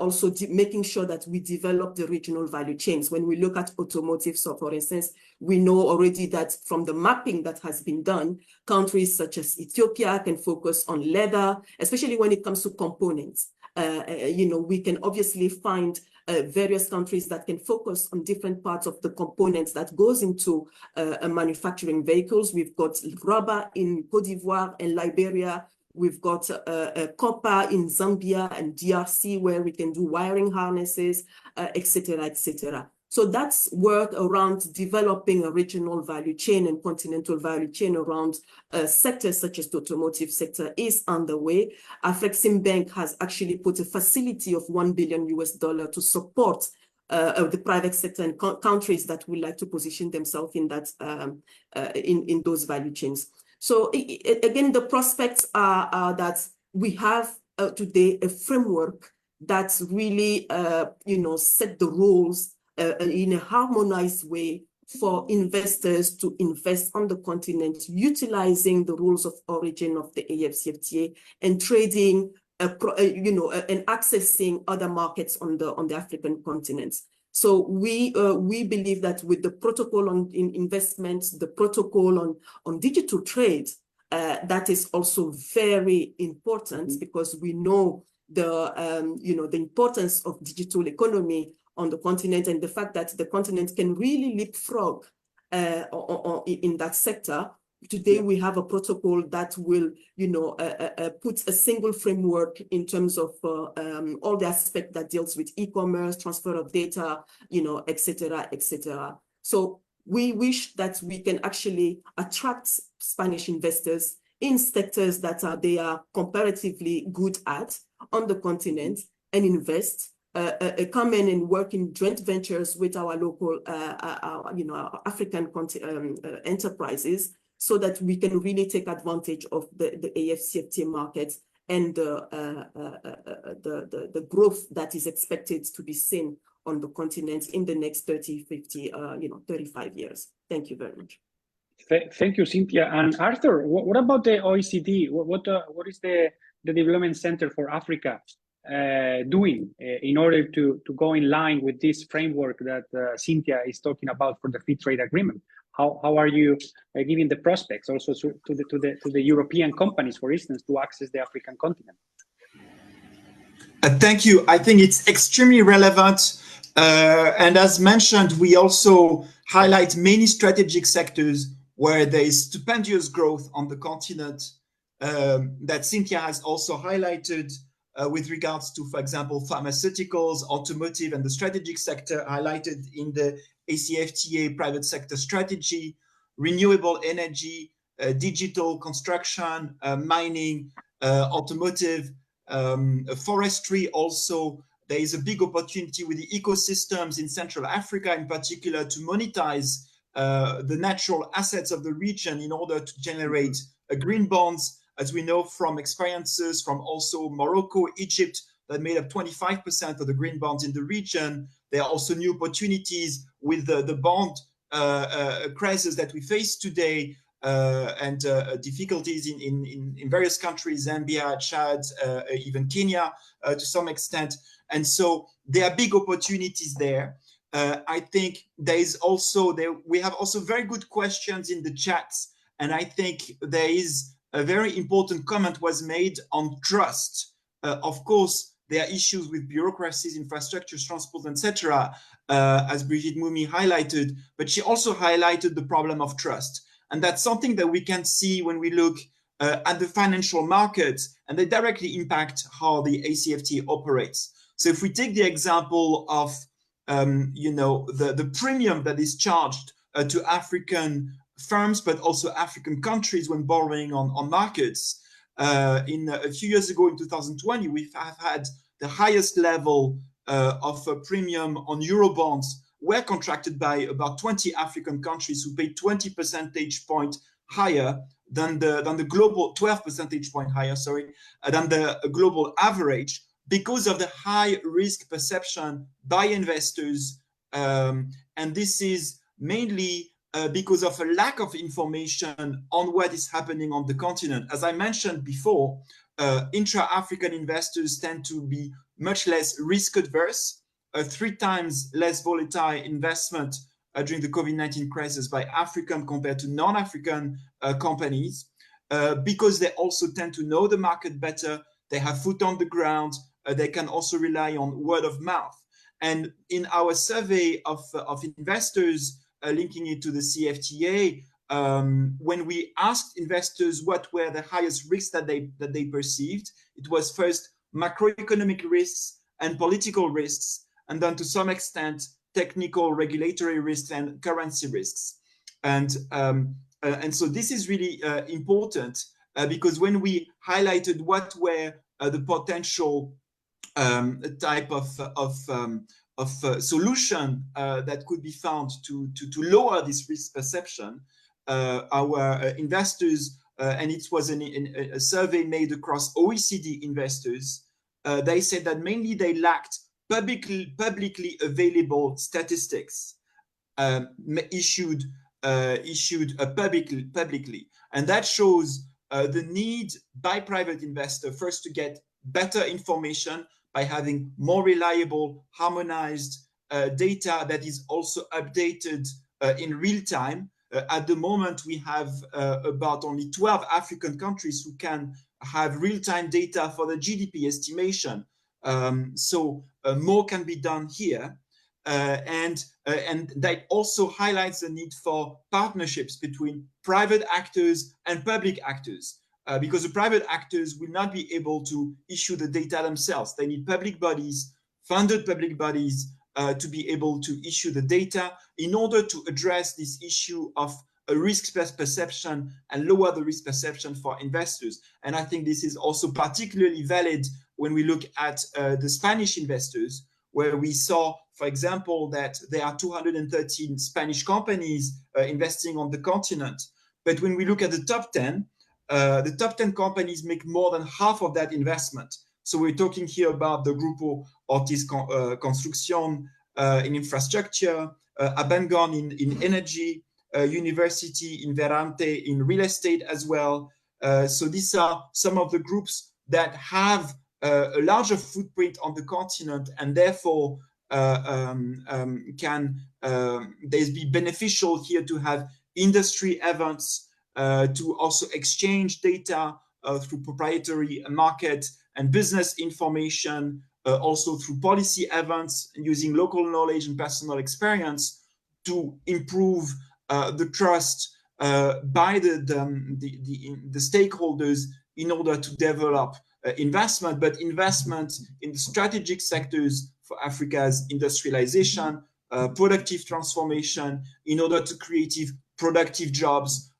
also making sure that we develop the regional value chains. When we look at automotive, so for instance, we know already that from the mapping that has been done, countries such as Ethiopia can focus on leather, especially when it comes to components. We can obviously find various countries that can focus on different parts of the components that goes into manufacturing vehicles. We've got rubber in Cote d'Ivoire and Liberia. We've got copper in Zambia and DRC, where we can do wiring harnesses, etc., etc. So that's work around developing a regional value chain and continental value chain around sectors such as the automotive sector is underway. AfCFTA has actually put a facility of $1 billion to support the private sector and countries that would like to position themselves in that in those value chains. So again, the prospects are that we have today a framework that's really set the rules in a harmonized way for investors to invest on the continent, utilizing the rules of origin of the AfCFTA and trading, and accessing other markets on the African continent. So we believe that with the protocol on investments, the protocol on digital trade, that is also very important because we know the importance of digital economy on the continent, and the fact that the continent can really leapfrog in that sector. Today, we have a protocol that will, put a single framework in terms of all the aspects that deals with e-commerce, transfer of data, etc., etc. So we wish that we can actually attract Spanish investors in sectors that they are comparatively good at on the continent and invest. Come in and work in joint ventures with our local, our African enterprises, so that we can really take advantage of the AfCFTA market and the growth that is expected to be seen on the continent in the next 30, 50, 35 years. Thank you very much. Thank you, Cynthia. And Arthur, what about the OECD? What is the Development Center for Africa doing in order to go in line with this framework that Cynthia is talking about for the free trade agreement? How are you giving the prospects also to the European companies, for instance, to access the African continent? Thank you. I think it's extremely relevant. And as mentioned, we also highlight many strategic sectors where there is stupendous growth on the continent that Cynthia has also highlighted with regards to, for example, pharmaceuticals, automotive, and the strategic sector highlighted in the AfCFTA private sector strategy, renewable energy, digital construction, mining, automotive, forestry. Also, there is a big opportunity with the ecosystems in Central Africa in particular to monetize the natural assets of the region in order to generate green bonds, as we know from experiences from also Morocco, Egypt, that made up 25% of the green bonds in the region. There are also new opportunities with the bond crisis that we face today and difficulties in various countries, Zambia, Chad, even Kenya to some extent. And so there are big opportunities there. I think we have also very good questions in the chats. And I think there is a very important comment was made on trust. Of course, there are issues with bureaucracies, infrastructure, transport, etc., as Brigitte Moumi highlighted, but she also highlighted the problem of trust. And that's something that we can see when we look at the financial markets, and they directly impact how the AfCFTA operates. So if we take the example of the premium that is charged to African firms, but also African countries when borrowing on markets. In a few years ago, in 2020, we have had the highest level of a premium on Eurobonds were contracted by about 20 African countries who paid 20 percentage point higher than the global 12 percentage point higher, than the global average, because of the high risk perception by investors. And this is mainly because of a lack of information on what is happening on the continent. As I mentioned before, intra-African investors tend to be much less risk adverse, 3 times less volatile investment during the COVID-19 crisis by African compared to non-African companies, because they also tend to know the market better, they have foot on the ground, they can also rely on word of mouth. And in our survey of investors linking it to the CFTA, when we asked investors what were the highest risks that they perceived, it was first macroeconomic risks and political risks, and then to some extent technical regulatory risks and currency risks. And so this is really important because when we highlighted what were the potential type of solution that could be found to lower this risk perception, our investors, and it was a survey made across OECD investors, they said that mainly they lacked publicly available statistics issued publicly. And that shows the need by private investor first to get better information by having more reliable, harmonized data that is also updated in real time. At the moment, we have about only 12 African countries who can have real-time data for the GDP estimation. So more can be done here. And that also highlights the need for partnerships between private actors and public actors. Because the private actors will not be able to issue the data themselves. They need public bodies, funded public bodies, to be able to issue the data in order to address this issue of a risk perception and lower the risk perception for investors. And I think this is also particularly valid when we look at the Spanish investors, where we saw, for example, that there are 213 Spanish companies investing on the continent. But when we look at the top 10 companies make more than half of that investment. So we're talking here about the Grupo Ortiz Construcción in infrastructure, Abangon in energy, University in Verante in real estate as well. So these are some of the groups that have a larger footprint on the continent, and therefore can be beneficial here to have industry events, to also exchange data through proprietary market and business information, also through policy events using local knowledge and personal experience to improve the trust by the stakeholders in order to develop investment, but investment in the strategic sectors for Africa's industrialization, productive transformation, in order to create productive jobs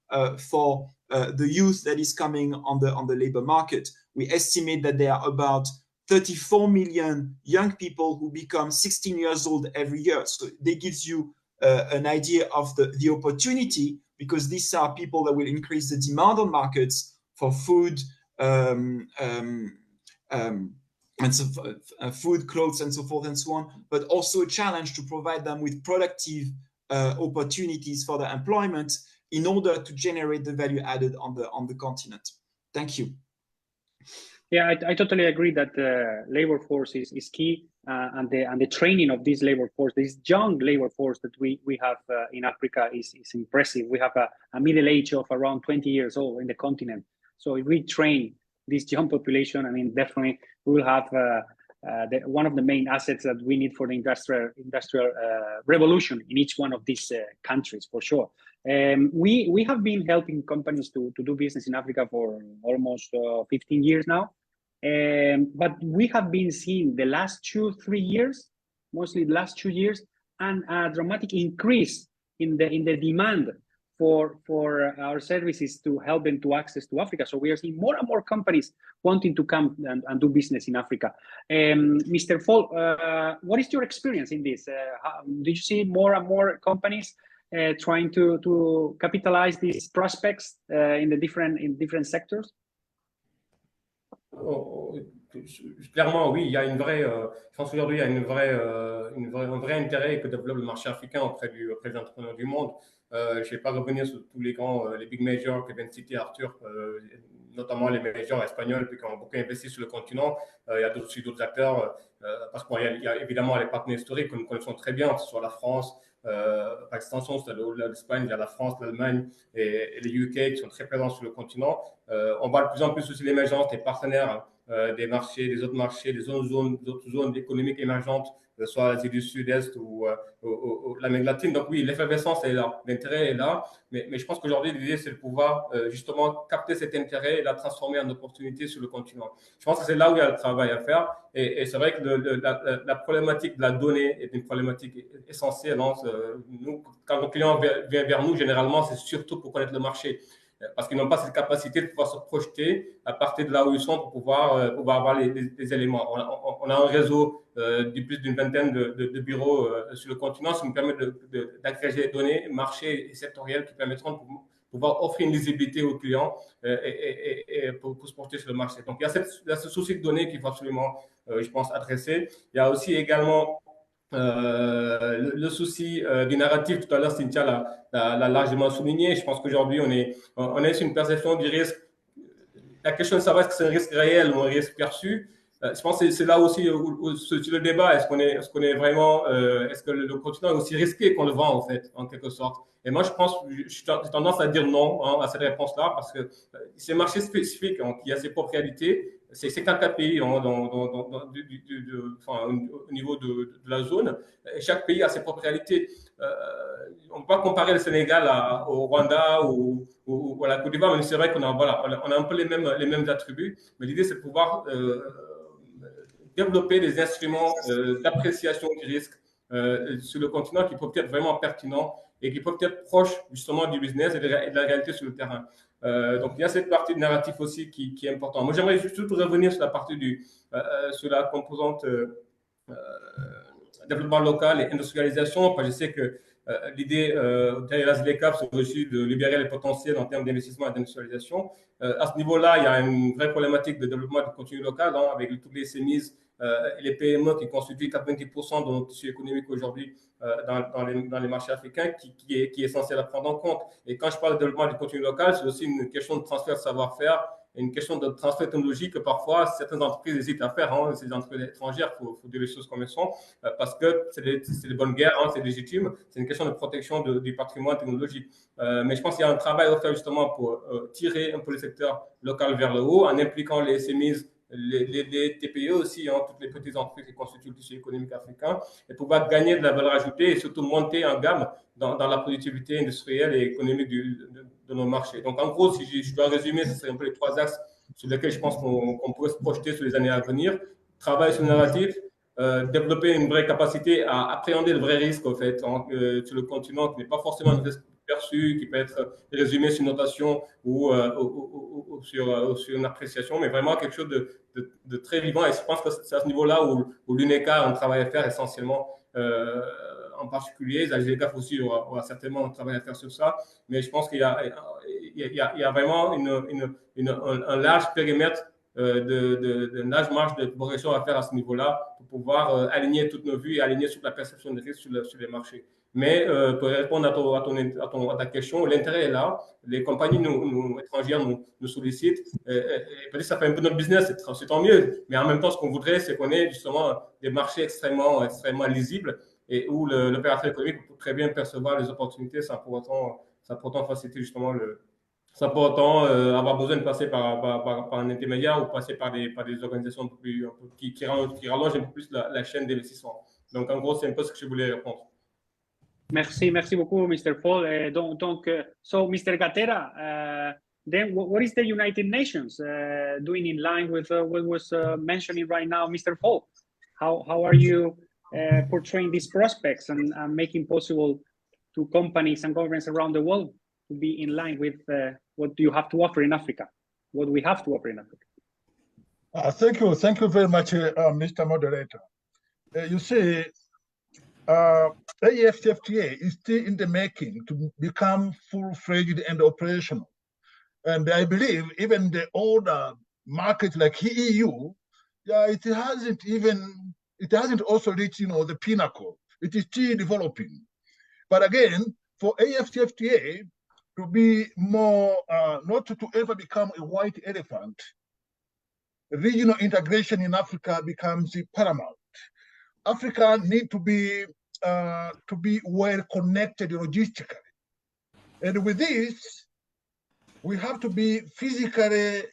for the youth that is coming on the labor market. We estimate that there are about 34 million young people who become 16 years old every year. So that gives you an idea of the opportunity, because these are people that will increase the demand on markets for food, and so food, clothes, and so forth and so on, but also a challenge to provide them with productive opportunities for their employment in order to generate the value added on the continent. Thank you. Yeah, I totally agree that the labor force is key, and the training of this labor force, this young labor force that we have in Africa is impressive. We have a middle age of around 20 years old in the continent. So if we train this young population, I mean, definitely we will have one of the main assets that we need for the industrial revolution in each one of these countries, for sure. We have been helping companies to do business in Africa for almost 15 years now. But we have been seeing the last 2-3 years, mostly the last 2 years, and a dramatic increase in the demand for our services to help them to access to Africa. So we are seeing more and more companies wanting to come and do business in Africa. Mr. Fall, what is your experience in this? Did you see more and more companies trying to capitalize these prospects in different sectors? Clairement, oui, il y a une vraie, je pense qu'aujourd'hui, il y a un vrai intérêt que développe le marché africain auprès des entrepreneurs du monde. Je ne vais pas revenir sur tous les grands, les big majors que vient de citer Arthur, notamment les majors espagnols qui ont beaucoup investi sur le continent. Il y a aussi d'autres acteurs, parce qu'il y a évidemment les partenaires historiques que nous connaissons très bien, que ce soit la France, par extension, c'est au-delà de l'Espagne, il y a la France, l'Allemagne et les UK qui sont très présents sur le continent. On voit de plus en plus aussi l'émergence des partenaires des marchés, des autres marchés, des autres zones économiques émergentes, soit l'Asie du Sud-Est ou l'Amérique latine. Donc oui, l'effervescence est là, l'intérêt est là, mais je pense qu'aujourd'hui, l'idée, c'est de pouvoir justement capter cet intérêt et la transformer en opportunité sur le continent. Je pense que c'est là où il y a le travail à faire. Et c'est vrai que la problématique de la donnée est une problématique essentielle. Nous, quand nos clients viennent vers nous, généralement, c'est surtout pour connaître le marché. Parce qu'ils n'ont pas cette capacité de pouvoir se projeter à partir de là où ils sont pour pouvoir avoir les éléments. On a un réseau de plus d'une vingtaine de bureaux sur le continent, ce qui nous permet d'agréger les données, marchés et sectoriels qui permettront de pouvoir offrir une lisibilité aux clients et pour se projeter sur le marché. Donc, il y a ce souci de données qu'il faut absolument, je pense, adresser. Il y a aussi également le souci du narratif. Tout à l'heure, Cynthia l'a largement souligné. Je pense qu'aujourd'hui, on est sur une perception du risque. La question de savoir est-ce que c'est un risque réel ou un risque perçu. Je pense que c'est là aussi où se situe le débat. Est-ce qu'on est vraiment, est-ce que le continent est aussi risqué qu'on le vend, en fait, en quelque sorte? Et moi, j'ai tendance à dire non à cette réponse-là, parce que c'est un marché spécifique qui a ses propres réalités. C'est 54 pays au niveau de la zone. Et chaque pays a ses propres réalités. On ne peut pas comparer le Sénégal au Rwanda ou à la Côte d'Ivoire, mais c'est vrai qu'on a un peu les mêmes attributs. Mais l'idée, c'est de pouvoir développer des instruments d'appréciation du risque sur le continent qui peuvent être vraiment pertinents et qui peuvent être proches justement du business et de la réalité sur le terrain. Donc, il y a cette partie de narratif aussi qui est importante. Moi, j'aimerais juste revenir sur la partie sur la composante développement local et industrialisation, parce que je sais que l'idée derrière la ZLECAF, c'est aussi de libérer les potentiels en termes d'investissement et d'industrialisation. À ce niveau-là, il y a une vraie problématique de développement du contenu local, avec toutes les SMEs et les PME qui constituent 90% de notre tissu économique aujourd'hui dans les marchés africains, qui est essentiel à prendre en compte. Et quand je parle de développement du contenu local, c'est aussi une question de transfert de savoir-faire, une question de transfert technologique que parfois certaines entreprises hésitent à faire. Ces entreprises étrangères, il faut dire les choses comme elles sont, parce que c'est des bonnes guerres, c'est légitime. C'est une question de protection du patrimoine technologique. Mais je pense qu'il y a un travail à faire justement pour tirer un peu le secteur local vers le haut, en impliquant les SMEs, les TPE aussi, toutes les petites entreprises qui constituent le tissu économique africain, et pouvoir gagner de la valeur ajoutée et surtout monter en gamme dans la productivité industrielle et économique de nos marchés. Donc, en gros, si je dois résumer, ce serait un peu les 3 axes sur lesquels je pense qu'on pourrait se projeter sur les années à venir. Travailler sur le narratif, développer une vraie capacité à appréhender le vrai risque, en fait, sur le continent, qui n'est pas forcément un risque perçu, qui peut être résumé sur une notation ou sur une appréciation, mais vraiment quelque chose de très vivant. Et je pense que c'est à ce niveau-là où l'UNECA a un travail à faire essentiellement, en particulier. La GECAF aussi aura certainement un travail à faire sur ça, mais je pense qu'il y a vraiment un large périmètre, une large marge de progression à faire à ce niveau-là pour pouvoir aligner toutes nos vues et aligner sur la perception des risques sur les marchés. Mais pour répondre à ta question, l'intérêt est là. Les compagnies étrangères nous sollicitent. Et peut-être que ça fait un peu notre business, c'est tant mieux. Mais en même temps, ce qu'on voudrait, c'est qu'on ait justement des marchés extrêmement lisibles et où l'opérateur économique peut très bien percevoir les opportunités sans pour autant faciliter justement sans pour autant avoir besoin de passer par un intermédiaire ou passer par des organisations qui rallongent un peu plus la chaîne d'investissement. Donc, en gros, c'est un peu ce que je voulais répondre. Merci beaucoup, Mr. Paul. So, Mr. Gatera, then what is the United Nations doing in line with what was mentioning right now, Mr. Paul? How are you portraying these prospects and making possible to companies and governments around the world to be in line with what you have to offer in Africa, what we have to offer in Africa? Thank you very much, Mr. Moderator. You see, AfCFTA is still in the making to become full-fledged and operational. And I believe even the older markets like EU, it hasn't also reached, the pinnacle. It is still developing. But again, for AfCFTA to be more, not to ever become a white elephant, regional integration in Africa becomes paramount. Africa needs to be well connected logistically. And with this, we have to be physically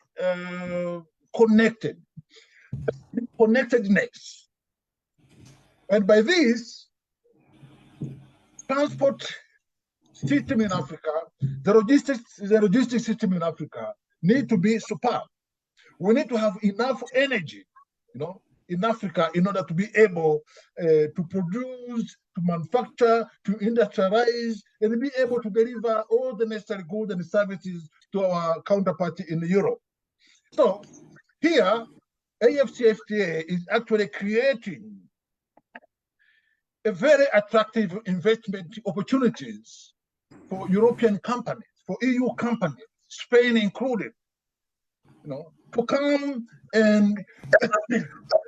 connectedness. And by this, transport system in Africa, the logistics system in Africa need to be superb. We need to have enough energy, in Africa in order to be able to produce, to manufacture, to industrialize, and be able to deliver all the necessary goods and services to our counterparty in Europe. So here, AfCFTA is actually creating a very attractive investment opportunities for European companies, for EU companies, Spain included, to come and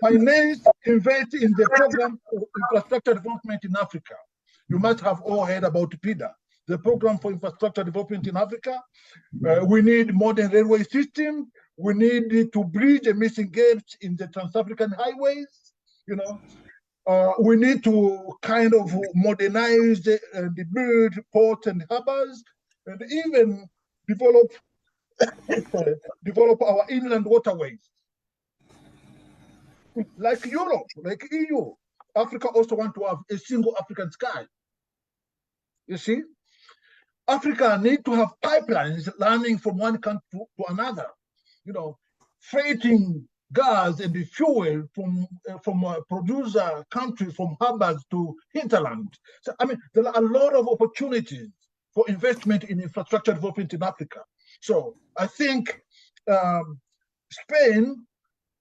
finance, invest in the program of infrastructure development in Africa. You must have all heard about PIDA, the program for infrastructure development in Africa. We need modern railway system. We need to bridge the missing gaps in the Trans-African highways. We need to kind of modernize and build ports and harbors, and even develop our inland waterways. Like Europe, like EU, Africa also wants to have a single African sky. You see, Africa needs to have pipelines running from one country to another, freighting gas and the fuel from producer countries, from harbors to hinterland. So, there are a lot of opportunities for investment in infrastructure development in Africa. So I think Spain,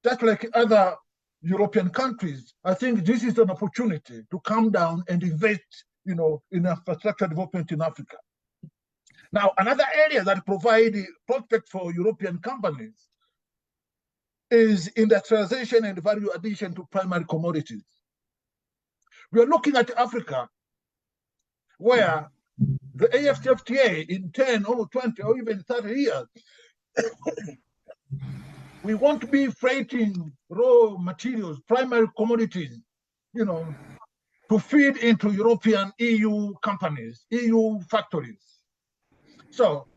just like other European countries, I think this is an opportunity to come down and invest, in infrastructure development in Africa. Now, another area that provides prospects for European companies is industrialization and value addition to primary commodities. We are looking at Africa, where the AfCFTA in 10 or 20 or even 30 years, we want to be freighting raw materials, primary commodities, to feed into European EU companies, EU factories. So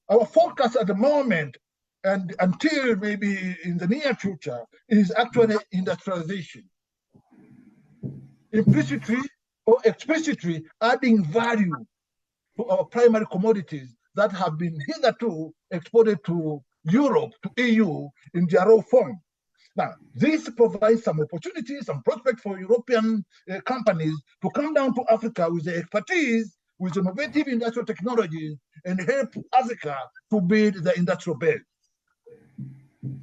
our focus at the moment, and until maybe in the near future, is actually industrialization. Implicitly or explicitly adding value to our primary commodities that have been hitherto exported to Europe, to EU in their raw form. Now, this provides some opportunities, some prospects for European companies to come down to Africa with the expertise, with innovative industrial technologies, and help Africa to build the industrial base.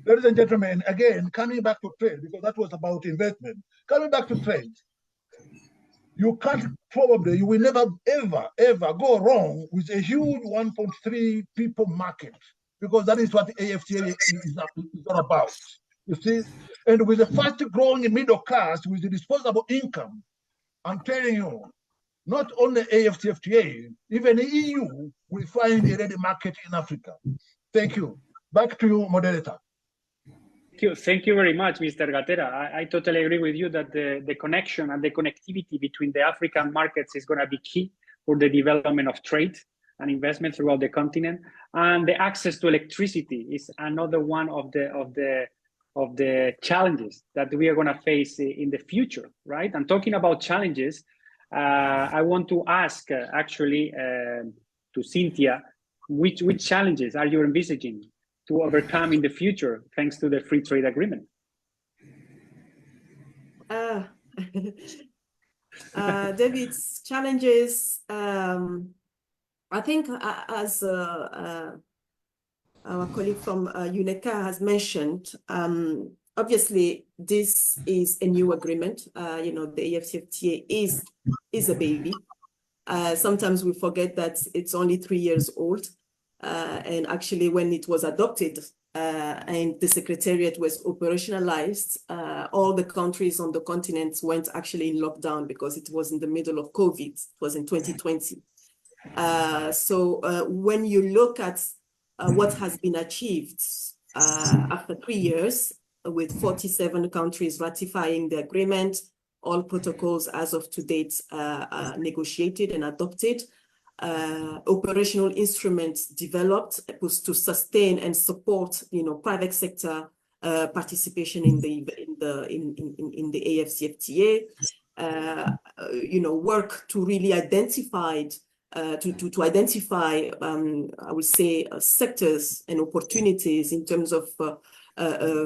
Ladies and gentlemen, again, coming back to trade, because that was about investment. Coming back to trade, you will never, ever go wrong with a huge 1.3 people market, because that is what AfCFTA is all about. You see, and with a fast growing middle class with the disposable income, I'm telling you, not only AfCFTA, even the EU will find a ready market in Africa. Thank you. Back to you, moderator. Thank you very much, Mr. Gatera. I totally agree with you that the connection and the connectivity between the African markets is going to be key for the development of trade. and investment throughout the continent. And the access to electricity is another one of the challenges that we are going to face in the future, right? And talking about challenges, I want to ask actually to Cynthia, which challenges are you envisaging to overcome in the future thanks to the free trade agreement? David's challenges, I think as our colleague from UNECA has mentioned, obviously this is a new agreement. You know, the AfCFTA is a baby. Sometimes we forget that it's only 3 years old. And actually when it was adopted and the Secretariat was operationalized, all the countries on the continent went actually in lockdown because it was in the middle of COVID. It was in 2020. So when you look at what has been achieved after 3 years, with 47 countries ratifying the agreement, all protocols as of to date negotiated and adopted, operational instruments developed to sustain and support, you know, private sector participation in the AfCFTA, you know, work to really identify to identify, I would say, sectors and opportunities in terms of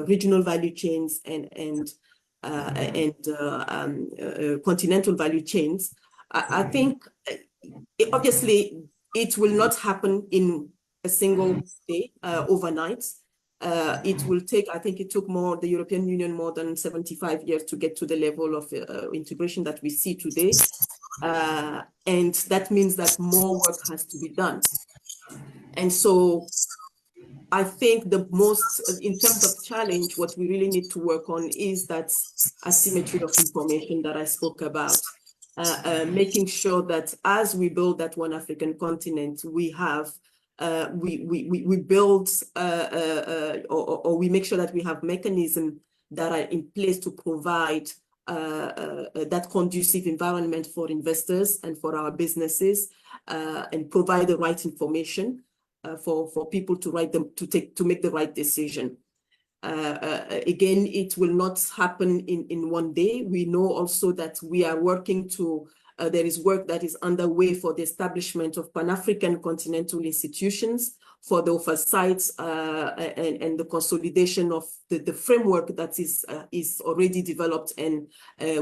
regional value chains and continental value chains. I think obviously it will not happen in a single day, overnight. It will take, I think it took the European Union more than 75 years to get to the level of integration that we see today. And that means that more work has to be done. And so I think the most, in terms of challenge, what we really need to work on is that asymmetry of information that I spoke about. Making sure that as we build that one African continent, we have, we build, or we make sure that we have mechanisms that are in place to provide that conducive environment for investors and for our businesses, and provide the right information for people to make the right decision. Again, it will not happen in one day. We know also that we are working to, there is work that is underway for the establishment of Pan-African continental institutions for the oversight and the consolidation of the framework that is already developed and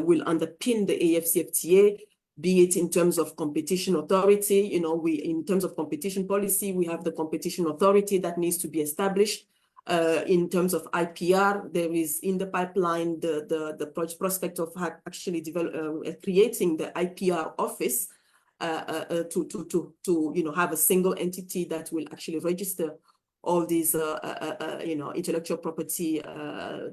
will underpin the AfCFTA, be it in terms of competition authority. You know, in terms of competition policy, we have the competition authority that needs to be established. In terms of IPR, there is in the pipeline the prospect of actually creating the IPR office to you know, have a single entity that will actually register all these you know, intellectual property,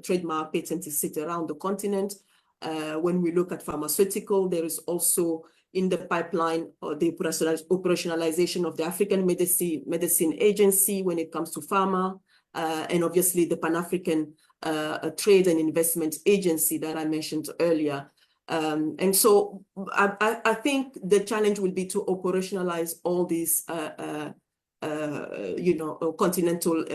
trademark, patents, etc. around the continent. When we look at pharmaceutical, there is also in the pipeline the operationalization of the African Medicine Agency when it comes to pharma. And obviously the Pan-African Trade and Investment Agency that I mentioned earlier. And so I think the challenge will be to operationalize all these, you know, continental,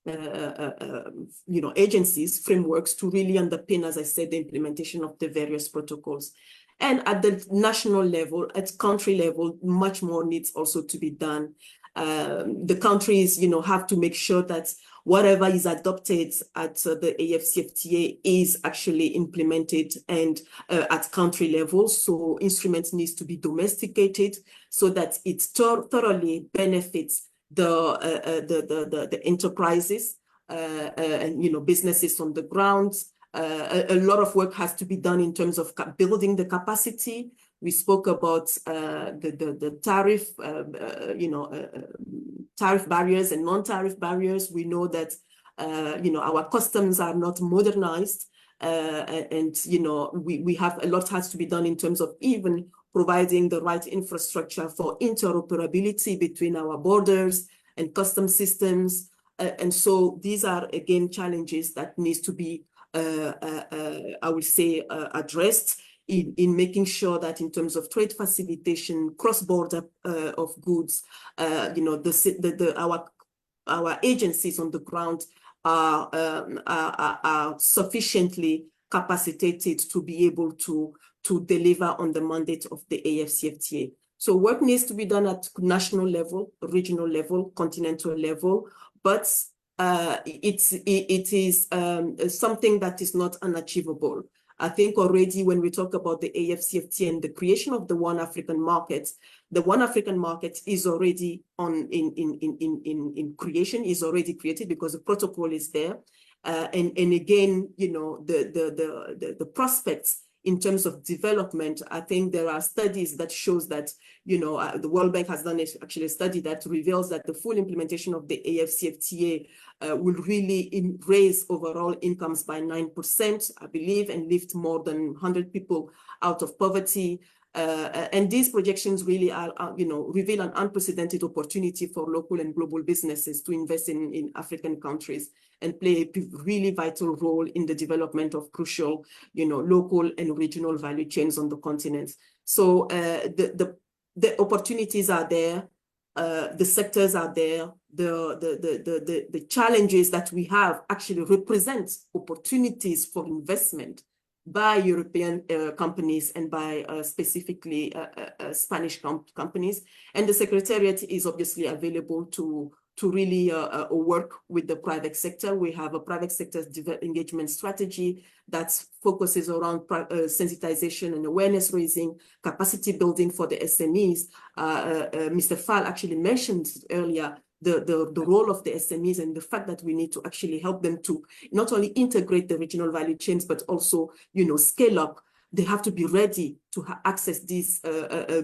you know, agencies, frameworks to really underpin, as I said, the implementation of the various protocols. And at the national level, at country level, much more needs also to be done. The countries, you know, have to make sure that whatever is adopted at the AfCFTA is actually implemented and at country level. So instruments needs to be domesticated so that it thoroughly benefits the enterprises and, you know, businesses on the ground. A lot of work has to be done in terms of building the capacity. We spoke about the tariff, you know, tariff barriers and non-tariff barriers. We know that, you know, our customs are not modernized, and you know, we have a lot has to be done in terms of even providing the right infrastructure for interoperability between our borders and custom systems. And so these are again challenges that needs to be, I would say, addressed. in making sure that in terms of trade facilitation, cross-border of goods, you know, our agencies on the ground are sufficiently capacitated to be able to deliver on the mandate of the AfCFTA. So work needs to be done at national level, regional level, continental level, but it is something that is not unachievable. I think already when we talk about the AfCFTA and the creation of the One African Market, the One African Market is already in creation, is already created because the protocol is there. And again, you know, the prospects in terms of development, I think there are studies that shows that, you know, the World Bank has done actually a study that reveals that the full implementation of the AfCFTA will really raise overall incomes by 9%, I believe, and lift more than 100 people out of poverty. And these projections really are, you know, reveal an unprecedented opportunity for local and global businesses to invest in African countries and play a really vital role in the development of crucial, you know, local and regional value chains on the continent. So the opportunities are there, the sectors are there, the challenges that we have actually represent opportunities for investment by European companies and by specifically Spanish companies. And the Secretariat is obviously available to really work with the private sector. We have a private sector engagement strategy that focuses around sensitization and awareness raising, capacity building for the SMEs. Mr. Fall actually mentioned earlier the role of the SMEs and the fact that we need to actually help them to not only integrate the regional value chains, but also, you know, scale up. They have to be ready to access this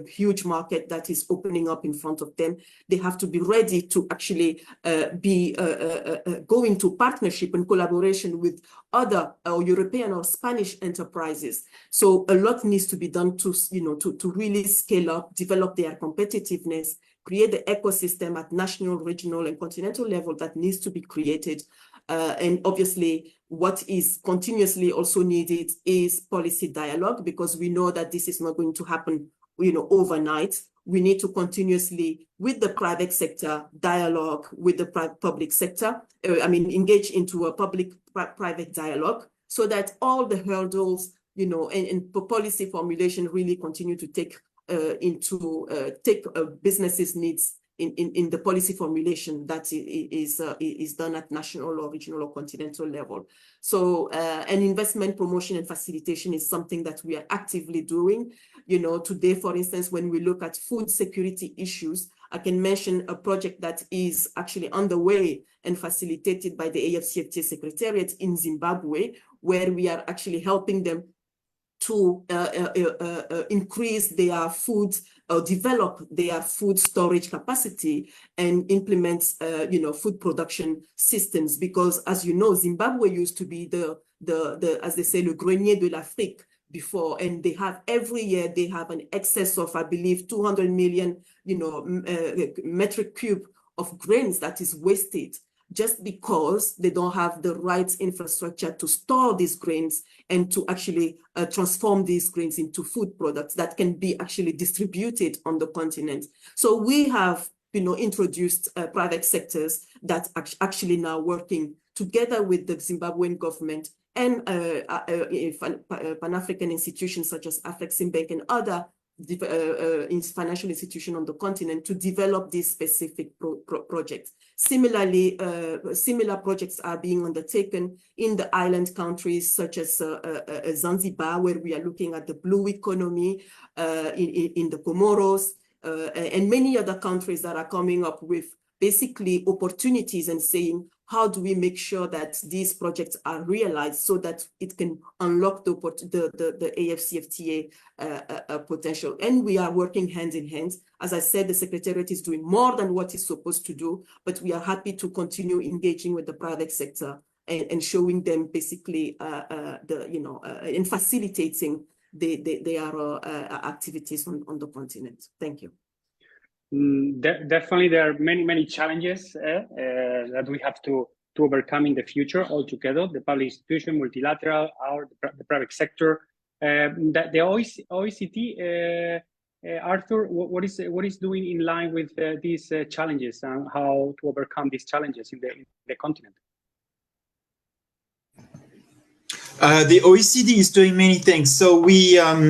huge market that is opening up in front of them. They have to be ready to actually go into partnership and collaboration with other European or Spanish enterprises. So a lot needs to be done to, you know, to really scale up, develop their competitiveness, create the ecosystem at national, regional, and continental level that needs to be created. And obviously, what is continuously also needed is policy dialogue, because we know that this is not going to happen, you know, overnight. We need to continuously, with the private sector, dialogue with the public sector, engage into a public-private dialogue so that all the hurdles, you know, and policy formulation really continue to take businesses' needs in the policy formulation that is done at national or regional or continental level. So and investment promotion and facilitation is something that we are actively doing. You know, today, for instance, when we look at food security issues, I can mention a project that is actually underway and facilitated by the AfCFTA Secretariat in Zimbabwe, where we are actually helping them to increase their food, develop their food storage capacity and implement, you know, food production systems. Because, as you know, Zimbabwe used to be as they say, le grenier de l'Afrique before, and they have every year they have an excess of, I believe, 200 million, you know, metric cube of grains that is wasted, just because they don't have the right infrastructure to store these grains and to actually transform these grains into food products that can be actually distributed on the continent. So we have, you know, introduced private sectors that actually now working together with the Zimbabwean government and Pan-African institutions such as Afreximbank and other financial institution on the continent to develop these specific projects. Similarly, similar projects are being undertaken in the island countries such as Zanzibar, where we are looking at the blue economy, in the Comoros, and many other countries that are coming up with basically opportunities and saying, how do we make sure that these projects are realized so that it can unlock the AfCFTA potential? And we are working hand in hand. As I said, the Secretariat is doing more than what it's supposed to do, but we are happy to continue engaging with the private sector and showing them basically and facilitating their activities on the continent. Thank you. Definitely, there are many challenges that we have to overcome in the future altogether. The public institution, multilateral, the private sector, the OECD, Arthur, what is doing in line with these challenges and how to overcome these challenges in the continent? The OECD is doing many things. So we at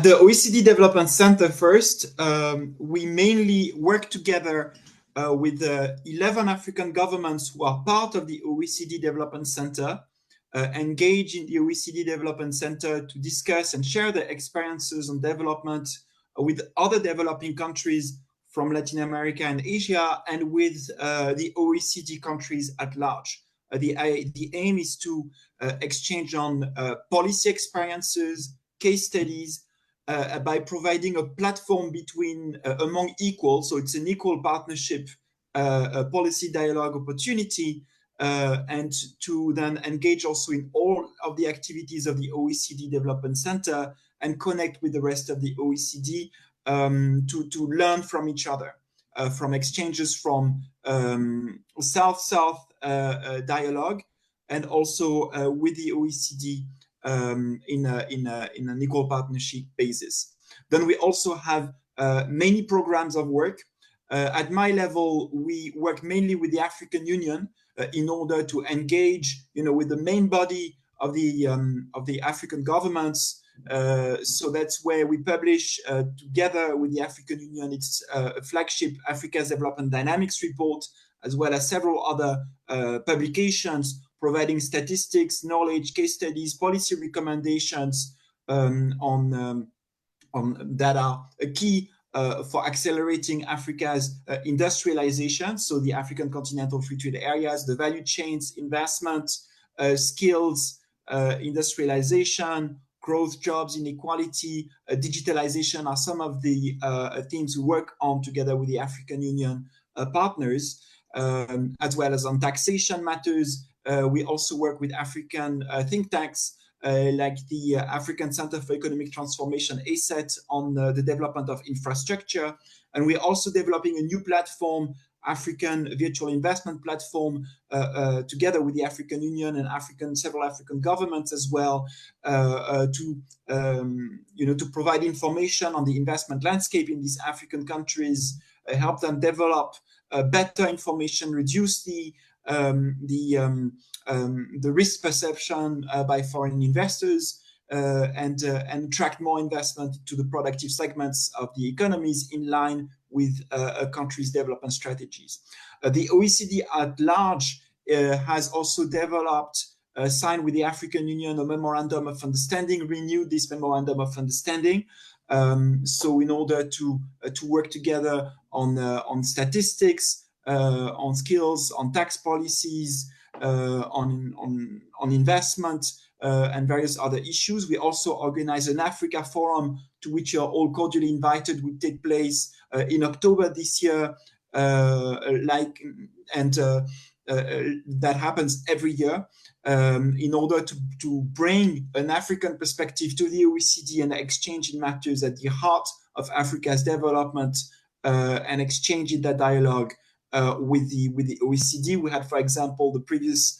the OECD Development Center first, we mainly work together with the 11 African governments who are part of the OECD Development Center, engage in the OECD Development Center to discuss and share their experiences on development with other developing countries from Latin America and Asia, and with the OECD countries at large. The aim is to exchange on policy experiences, case studies, by providing a platform between among equals. So it's an equal partnership, a policy dialogue opportunity, and to then engage also in all of the activities of the OECD Development Center and connect with the rest of the OECD to learn from each other. From exchanges from South-South dialogue, and also with the OECD in an equal partnership basis. Then we also have many programs of work. At my level, we work mainly with the African Union in order to engage, with the main body of the African governments. So that's where we publish together with the African Union its flagship Africa's Development Dynamics report, as well as several other publications providing statistics, knowledge, case studies, policy recommendations on that are a key for accelerating Africa's industrialization. So the African Continental Free Trade Areas, the value chains, investment, skills, industrialization, growth, jobs, inequality, digitalization are some of the things we work on together with the African Union partners, as well as on taxation matters. We also work with African think tanks like the African Center for Economic Transformation, ACET, on the development of infrastructure. And we're also developing a new platform, African Virtual Investment Platform, together with the African Union and several African governments as well, to provide information on the investment landscape in these African countries, help them develop better information, reduce the risk perception by foreign investors, and attract more investment to the productive segments of the economies in line with a country's development strategies. The OECD at large has also developed, signed with the African Union, a memorandum of understanding, renewed this memorandum of understanding. So in order to work together on statistics, on skills, on tax policies, on investment, and various other issues. We also organize an Africa Forum, to which you're all cordially invited, will take place in October this year, that happens every year, in order to bring an African perspective to the OECD and exchange in matters at the heart of Africa's development, and exchange in that dialogue with the OECD. We had, for example, the previous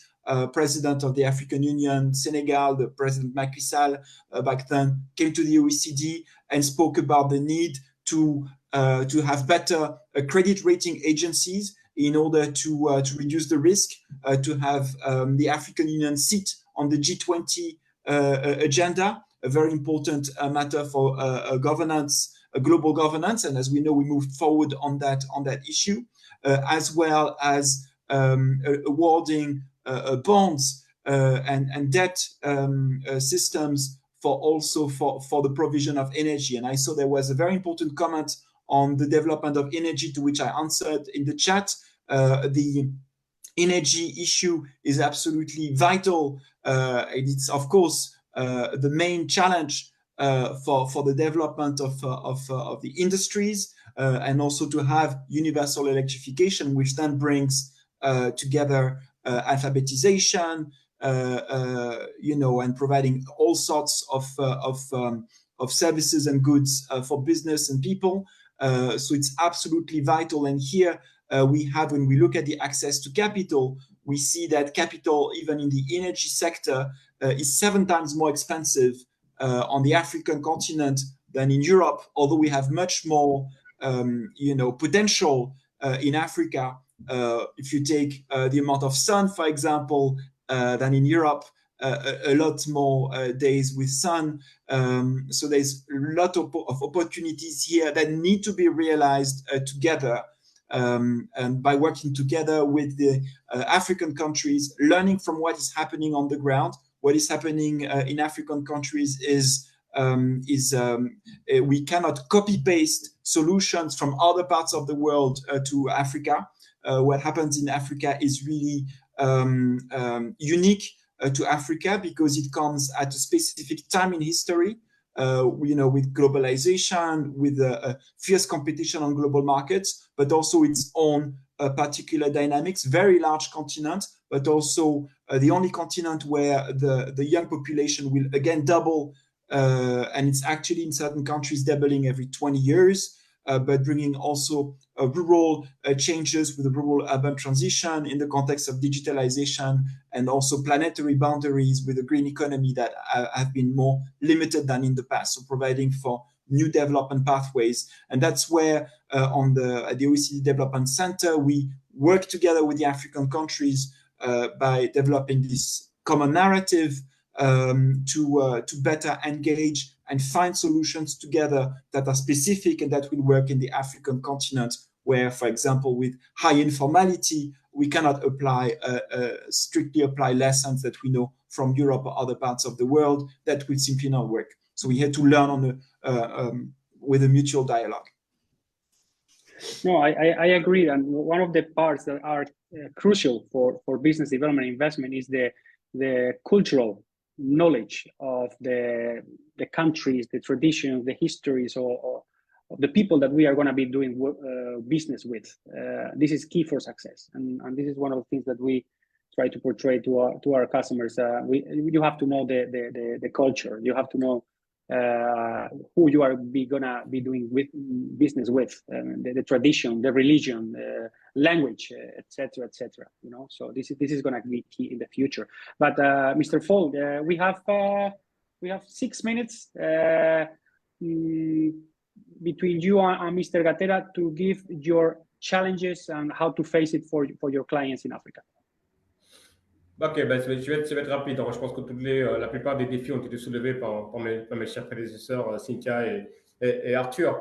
president of the African Union, Senegal, the President Macky Sall, back then, came to the OECD and spoke about the need to have better credit rating agencies in order to reduce the risk, to have the African Union sit on the G20 agenda, a very important matter for governance, global governance. And as we know, we moved forward on that issue, as well as awarding bonds and debt systems for the provision of energy. And I saw there was a very important comment on the development of energy, to which I answered in the chat. The energy issue is absolutely vital. It's, of course, the main challenge for the development of the industries, and also to have universal electrification, which then brings together alphabetization, and providing all sorts of services and goods for business and people. So it's absolutely vital. And here we have, when we look at the access to capital, we see that capital, even in the energy sector, is 7 times more expensive on the African continent than in Europe, although we have much more potential in Africa. If you take the amount of sun, for example, than in Europe, a lot more days with sun. So there's a lot of opportunities here that need to be realized together. And by working together with the African countries, learning from what is happening on the ground. What is happening in African countries is we cannot copy-paste solutions from other parts of the world to Africa. What happens in Africa is really unique to Africa because it comes at a specific time in history. With globalization, with fierce competition on global markets, but also its own particular dynamics. Very large continent, but also the only continent where the young population will again double, and it's actually in certain countries doubling every 20 years, but bringing also rural changes with the rural-urban transition in the context of digitalization, and also planetary boundaries with the green economy that have been more limited than in the past, so providing for new development pathways. And that's where at the OECD Development Center, we work together with the African countries by developing this common narrative to better engage and find solutions together that are specific and that will work in the African continent, where, for example, with high informality, we cannot strictly apply lessons that we know from Europe or other parts of the world. That will simply not work. So we had to learn with a mutual dialogue. No, I agree. And one of the parts that are crucial for business development investment is the cultural knowledge of the countries, the traditions, the histories, or of the people that we are going to be doing business with. This is key for success, and this is one of the things that we try to portray to our customers. You have to know the culture. You have to know who you are gonna be doing business with, the tradition, the religion, language, etc., etc. So this is gonna be key in the future. But Mr. Fold, we have 6 minutes between you and Mr. Gatera to give your challenges and how to face it for your clients in Africa. Ok, ben, je vais être rapide. Alors, je pense que la plupart des défis ont été soulevés par mes chers prédécesseurs, Cynthia et Arthur.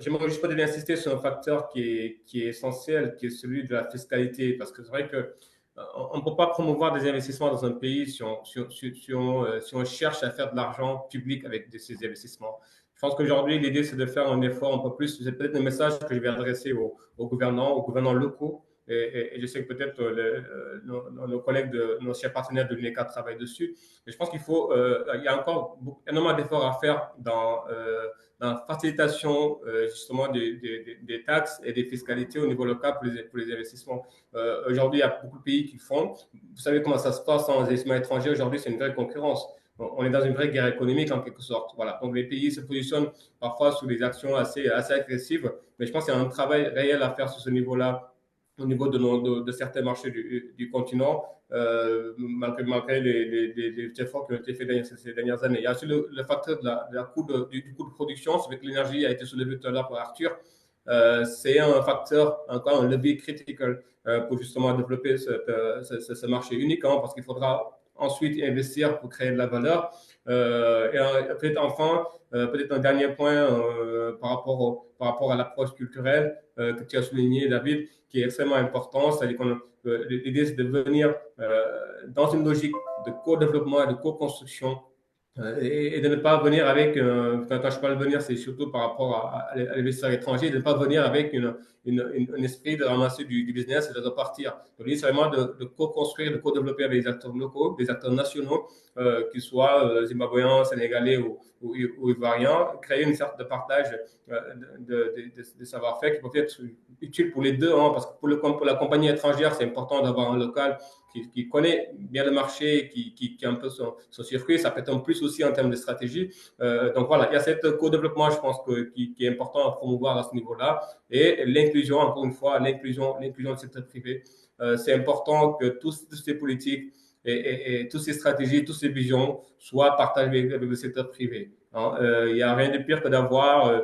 J'aimerais juste peut-être insister sur un facteur qui est essentiel, qui est celui de la fiscalité, parce que c'est vrai qu'on ne peut pas promouvoir des investissements dans un pays si on cherche à faire de l'argent public avec ces investissements. Je pense qu'aujourd'hui, l'idée, c'est de faire un effort un peu plus. C'est peut-être un message que je vais adresser aux gouvernants locaux. Et je sais que peut-être nos collègues, nos chers partenaires de l'UNECA travaillent dessus. Mais je pense qu'il y a encore énormément d'efforts à faire dans la facilitation justement des taxes et des fiscalités au niveau local pour les investissements. Aujourd'hui, il y a beaucoup de pays qui font. Vous savez comment ça se passe sans investissements étrangers. Aujourd'hui, c'est une vraie concurrence. On est dans une vraie guerre économique en quelque sorte. Voilà. Donc les pays se positionnent parfois sous des actions assez agressives. Mais je pense qu'il y a un travail réel à faire sur ce niveau-là, au niveau de certains marchés du continent, malgré les efforts qui ont été faits ces dernières années. Il y a aussi le facteur du coût de production, avec l'énergie a été soulevé tout à l'heure par Arthur. C'est un facteur, encore un levier critique pour justement développer ce marché unique, parce qu'il faudra ensuite investir pour créer de la valeur. Et peut-être enfin, peut-être un dernier point par rapport à l'approche culturelle que tu as souligné, David, qui est extrêmement important. C'est-à-dire que l'idée, c'est de venir dans une logique de co-développement et de co-construction et de ne pas venir avec, quand je parle de venir, c'est surtout par rapport à l'investisseur étranger, de ne pas venir avec un esprit de ramasser du business et de repartir. Donc, l'idée, c'est vraiment de co-construire, de co-développer avec des acteurs locaux, des acteurs nationaux, qu'ils soient zimbabwéens, sénégalais ou ivoiriens, créer une sorte de partage de savoir-faire qui peut être utile pour les deux, parce que pour la compagnie étrangère, c'est important d'avoir un local qui connaît bien le marché, qui a un peu son circuit, ça peut être un plus aussi en termes de stratégie. Donc voilà, il y a cet co-développement, je pense, qui est important à promouvoir à ce niveau-là. Et l'inclusion, encore une fois, l'inclusion du secteur privé. C'est important que toutes ces politiques et toutes ces stratégies, toutes ces visions soient partagées avec le secteur privé. Il n'y a rien de pire que d'avoir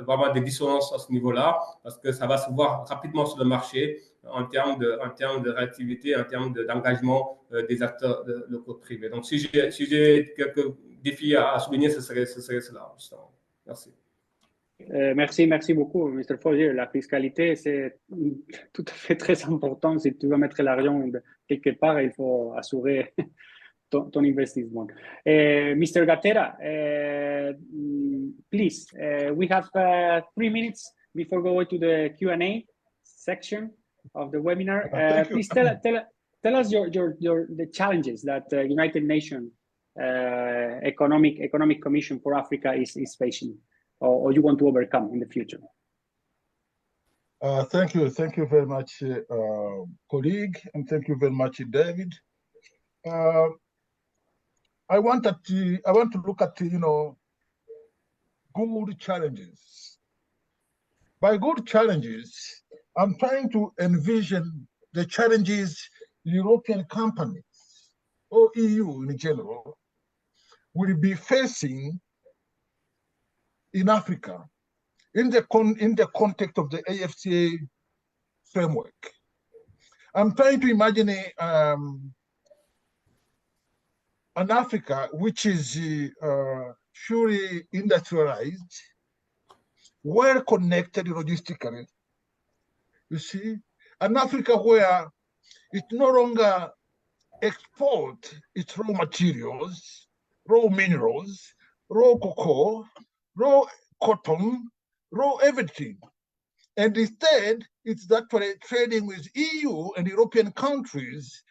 vraiment des dissonances à ce niveau-là, parce que ça va se voir rapidement sur le marché en termes de réactivité, en termes d'engagement des acteurs locaux privés. Donc, si j'ai quelques défis à souligner, ce serait cela, justement. Merci. Merci beaucoup, Mr. Fogier. La fiscalité, c'est tout à fait très important. Si tu veux mettre l'argent quelque part, il faut assurer ton investissement. Mr. Gatera, please, we have 3 minutes before going to the Q&A section of the webinar. Please tell us the challenges that United Nations Economic Commission for Africa is facing, or you want to overcome in the future. Thank you very much, colleague, and thank you very much, David. I want to look at good challenges. By good challenges, I'm trying to envision the challenges European companies or EU in general will be facing in Africa in the context of the AfCFTA framework. I'm trying to imagine an Africa which is fully industrialized, well connected logistically. You see, an Africa where it no longer export its raw materials, raw minerals, raw cocoa, raw cotton, raw everything. And instead, it's actually trading with EU and European countries,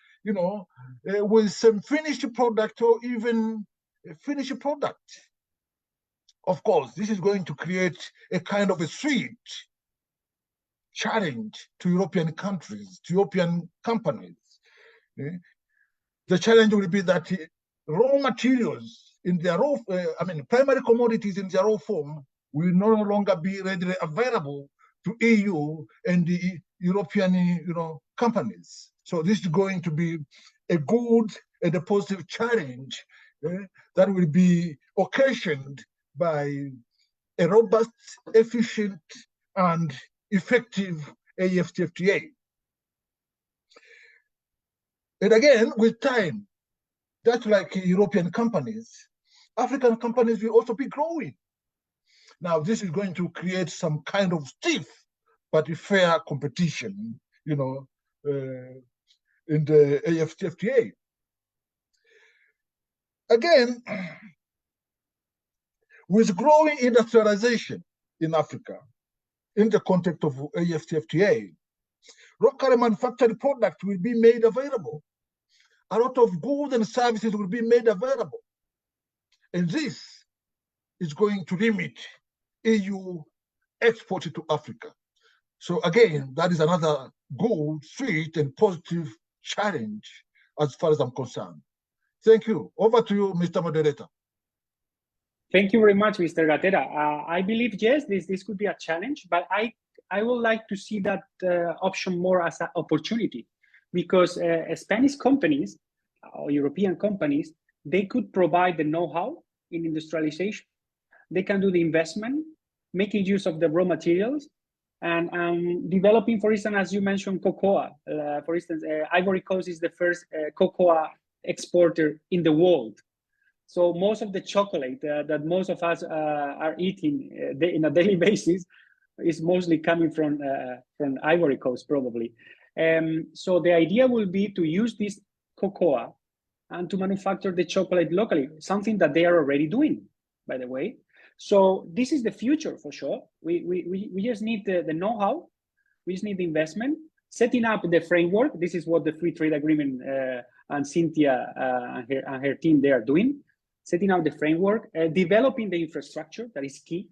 with some finished product or even a finished product. Of course, this is going to create a kind of a sweet challenge to European countries, to European companies. The challenge will be that raw materials in their raw, primary commodities in their raw form will no longer be readily available to EU and the European, companies. So this is going to be a good and a positive challenge that will be occasioned by a robust, efficient, and effective AfCFTA. And again, with time, that's like European companies, African companies will also be growing. Now, this is going to create some kind of stiff but fair competition, in the AfCFTA. Again, with growing industrialization in Africa, in the context of AfCFTA, locally manufactured products will be made available. A lot of goods and services will be made available. And this is going to limit EU export to Africa. So again, that is another good, sweet, and positive challenge as far as I'm concerned. Thank you. Over to you, Mr. Moderator. Thank you very much, Mr. Gatera. I believe, yes, this could be a challenge, but I would like to see that option more as an opportunity, because Spanish companies or European companies, they could provide the know-how in industrialization. They can do the investment, making use of the raw materials, and developing, for instance, as you mentioned, cocoa. For instance, Ivory Coast is the first cocoa exporter in the world. So most of the chocolate that most of us are eating in a daily basis is mostly coming from Ivory Coast, probably. So the idea will be to use this cocoa and to manufacture the chocolate locally, something that they are already doing, by the way. So this is the future for sure. We just need the know-how, we just need the investment, setting up the framework. This is what the free trade agreement and Cynthia and her team, they are doing, setting out the framework, developing the infrastructure that is key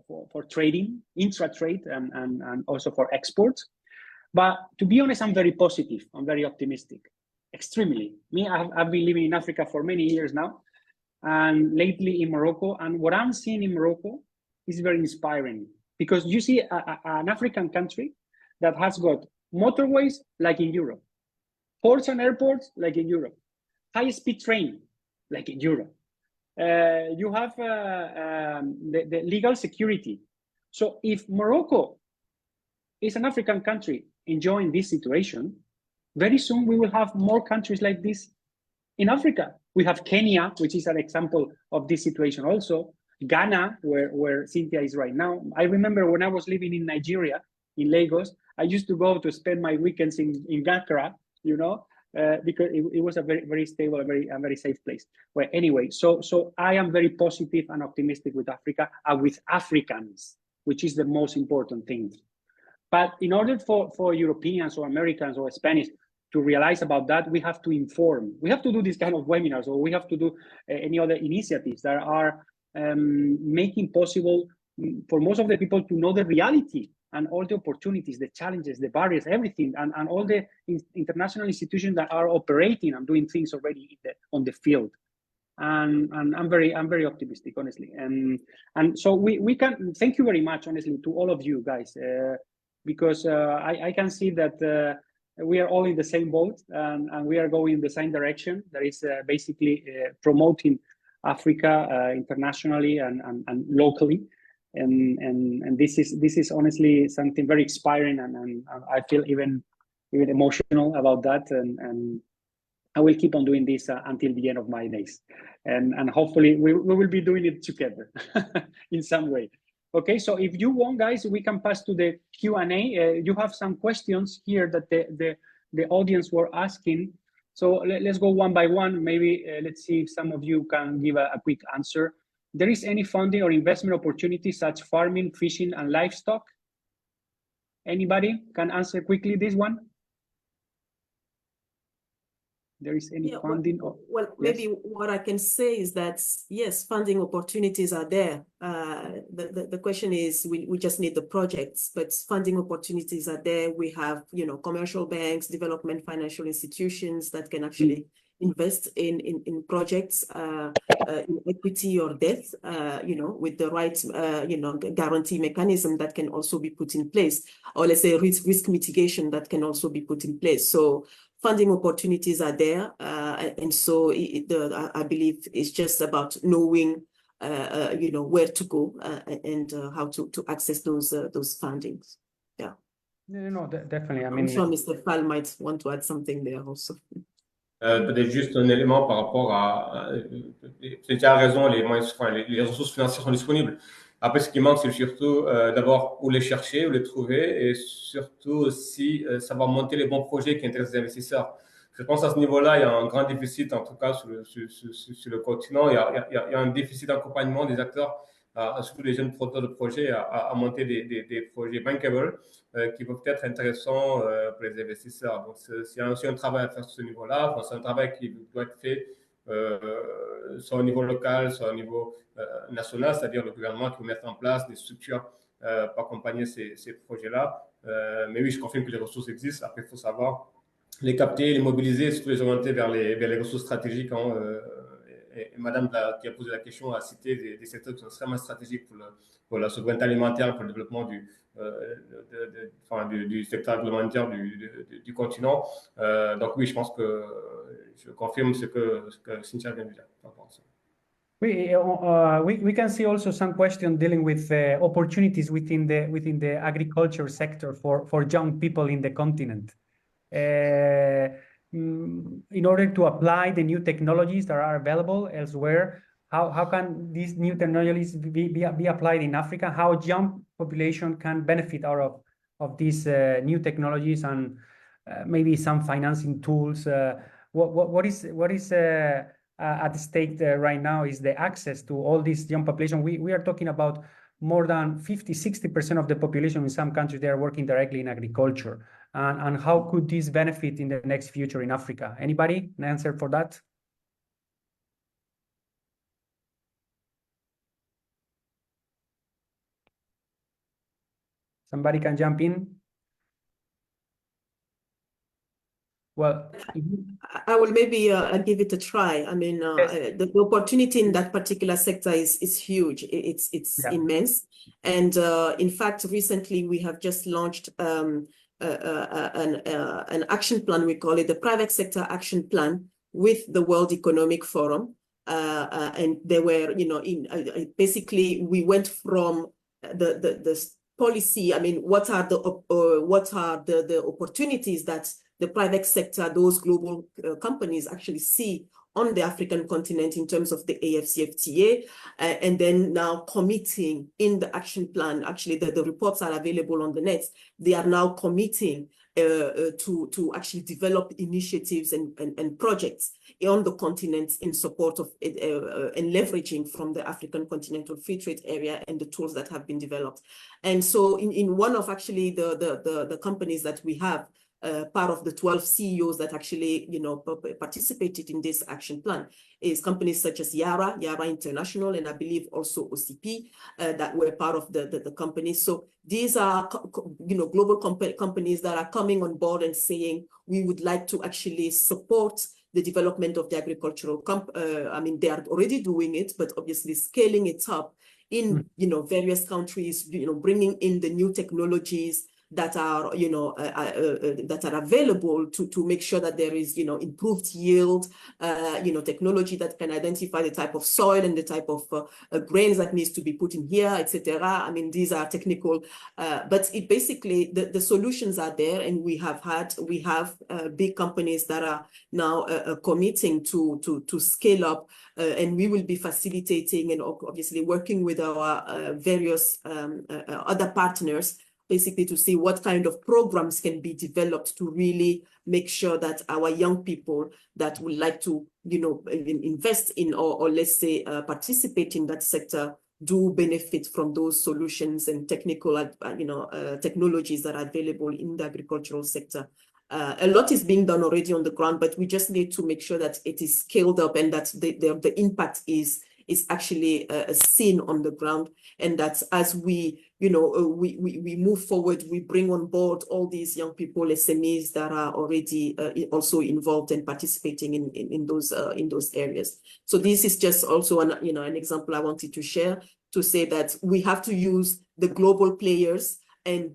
for trading, intra-trade, and also for exports. But to be honest, I'm very positive, I'm very optimistic. extremely. I've been living in Africa for many years now, and lately in Morocco. And what I'm seeing in Morocco is very inspiring, because you see an African country that has got motorways like in Europe, ports and airports like in Europe, high-speed train like in Europe. You have the legal security. So if Morocco is an African country enjoying this situation, very soon we will have more countries like this in Africa. We have Kenya, which is an example of this situation also. Ghana, where Cynthia is right now. I remember when I was living in Nigeria, in Lagos, I used to go to spend my weekends in Accra, you know, because it was a very, very stable, a very safe place. Well, anyway, so I am very positive and optimistic with Africa and with Africans, which is the most important thing. But in order for Europeans or Americans or Spanish to realize about that, we have to inform. We have to do this kind of webinars, or we have to do any other initiatives that are making possible for most of the people to know the reality and all the opportunities, the challenges, the barriers, everything, and all the international institutions that are operating and doing things already on the field. And I'm very optimistic, honestly. And so we can thank you very much, honestly, to all of you guys, because I can see that we are all in the same boat, and we are going in the same direction. That is basically promoting Africa internationally and locally, and this is honestly something very inspiring, and I feel even emotional about that, and I will keep on doing this until the end of my days, and hopefully we will be doing it together in some way. Okay, so if you want, guys, we can pass to the Q&A. You have some questions here that the audience were asking. So let's go one by one. Maybe let's see if some of you can give a quick answer. There is any funding or investment opportunities such farming, fishing, and livestock? Anybody can answer quickly this one? There is any funding? Well, maybe what I can say is that, yes, funding opportunities are there. The question is, we just need the projects, but funding opportunities are there. We have, commercial banks, development financial institutions that can actually invest in projects, in equity or debt, with the right, guarantee mechanism that can also be put in place, or let's say risk mitigation that can also be put in place. So funding opportunities are there, and so I believe it's just about knowing, where to go and how to access those fundings. Yeah. No, definitely. I mean, I'm sure Mr. Fall might want to add something there also. Peut-être juste un élément par rapport à tu as raison, les ressources financières sont disponibles. Après, ce qui manque, c'est surtout d'abord où les chercher, où les trouver, et surtout aussi savoir monter les bons projets qui intéressent les investisseurs. Je pense à ce niveau-là, il y a un grand déficit, en tout cas sur le continent. Il y a un déficit d'accompagnement des acteurs, surtout les jeunes porteurs de projets, à monter des projets bankable qui peuvent être intéressants pour les investisseurs. Donc, c'est aussi un travail à faire sur ce niveau-là. Enfin, c'est un travail qui doit être fait soit au niveau local, soit au niveau national, c'est-à-dire le gouvernement qui va mettre en place des structures pour accompagner ces projets-là. Mais oui, je confirme que les ressources existent. Après, il faut savoir les capter, les mobiliser, surtout les orienter vers les ressources stratégiques. Et Madame qui a posé la question a cité des secteurs qui sont extrêmement stratégiques pour la souveraineté alimentaire, pour le développement du secteur agroalimentaire du continent. Donc oui, je pense que je confirme ce que Cynthia vient de dire. We can see also some questions dealing with opportunities within the agriculture sector for young people in the continent. In order to apply the new technologies that are available elsewhere, how can these new technologies be applied in Africa? How young population can benefit out of these new technologies, and maybe some financing tools? What is at stake right now is the access to all this young population. We are talking about more than 50-60% of the population in some countries. They are working directly in agriculture. And how could this benefit in the next future in Africa? Anybody an answer for that? Somebody can jump in. Well, I will maybe give it a try. I mean, the opportunity in that particular sector is huge. It's immense. And in fact, recently we have just launched an action plan. We call it the Private Sector Action Plan with the World Economic Forum. And they were, basically we went from the policy. I mean, what are the opportunities that the private sector, those global companies actually see on the African continent in terms of the AfCFTA, and then now committing in the action plan. Actually, the reports are available on the net. They are now committing to actually develop initiatives and projects on the continent in support of and leveraging from the African Continental Free Trade Area and the tools that have been developed. And so in one of actually the companies that we have, part of the 12 CEOs that actually, participated in this action plan is companies such as Yara International, and I believe also OCP that were part of the company. So these are, global companies that are coming on board and saying, we would like to actually support the development of the agricultural, I mean, they are already doing it, but obviously scaling it up in, various countries, bringing in the new technologies that are, that are available to make sure that there is, improved yield, technology that can identify the type of soil and the type of grains that needs to be put in here, etc. I mean, these are technical, but it basically, the solutions are there, and we have big companies that are now committing to scale up, and we will be facilitating and obviously working with our various other partners, basically to see what kind of programs can be developed to really make sure that our young people that would like to, invest in or let's say participate in that sector do benefit from those solutions and technical, technologies that are available in the agricultural sector. A lot is being done already on the ground, but we just need to make sure that it is scaled up and that the impact is actually seen on the ground, and that as we we move forward, we bring on board all these young people, SMEs that are already also involved and participating in those areas. So this is just also an example I wanted to share, to say that we have to use the global players and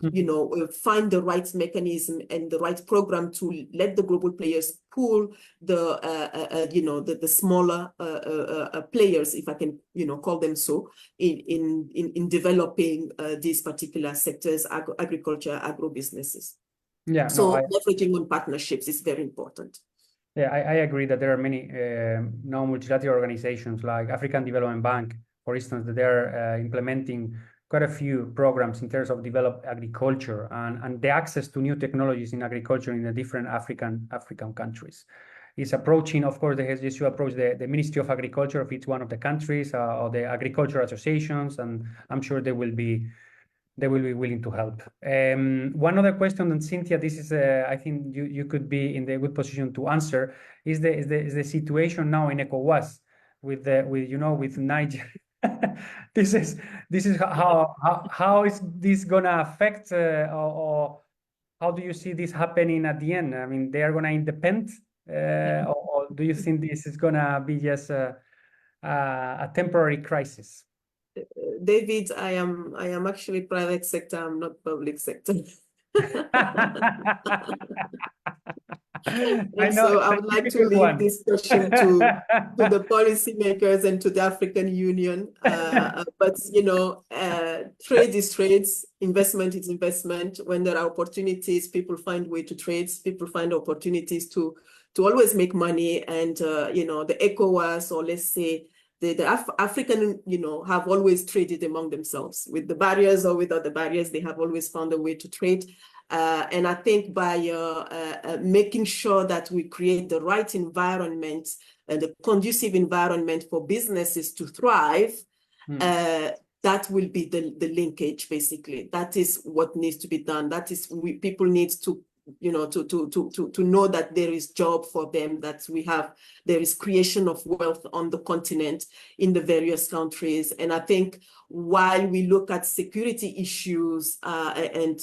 find the right mechanism and the right program to let the global players pull the smaller players, if I can call them so, in developing these particular sectors, agriculture, agro businesses. Yeah. So leveraging on partnerships is very important. Yeah, I agree that there are many multilateral organizations like African Development Bank, for instance, that they're implementing quite a few programs in terms of develop agriculture and the access to new technologies in agriculture in the different African countries. It's approaching, of course, they have to approach the Ministry of Agriculture of each one of the countries or the agriculture associations, and I'm sure they will be willing to help. One other question, and Cynthia, this is I think you could be in the good position to answer, is the situation now in ECOWAS with Niger. This is how is this gonna affect or how do you see this happening at the end? I mean, they are gonna independ, or do you think this is gonna be just a temporary crisis? David, I am actually private sector. I'm not public sector. I know, so I would like to leave this question to the policymakers and to the African Union. But trade is trade, investment is investment. When there are opportunities, people find way to trade. People find opportunities to always make money. And the ECOWAS, or let's say the African, have always traded among themselves with the barriers or without the barriers. They have always found a way to trade. And I think by making sure that we create the right environment and the conducive environment for businesses to thrive, that will be the linkage, basically. That is what needs to be done. That is, people need to to know that there is job for them, that there is creation of wealth on the continent in the various countries. And I think while we look at security issues and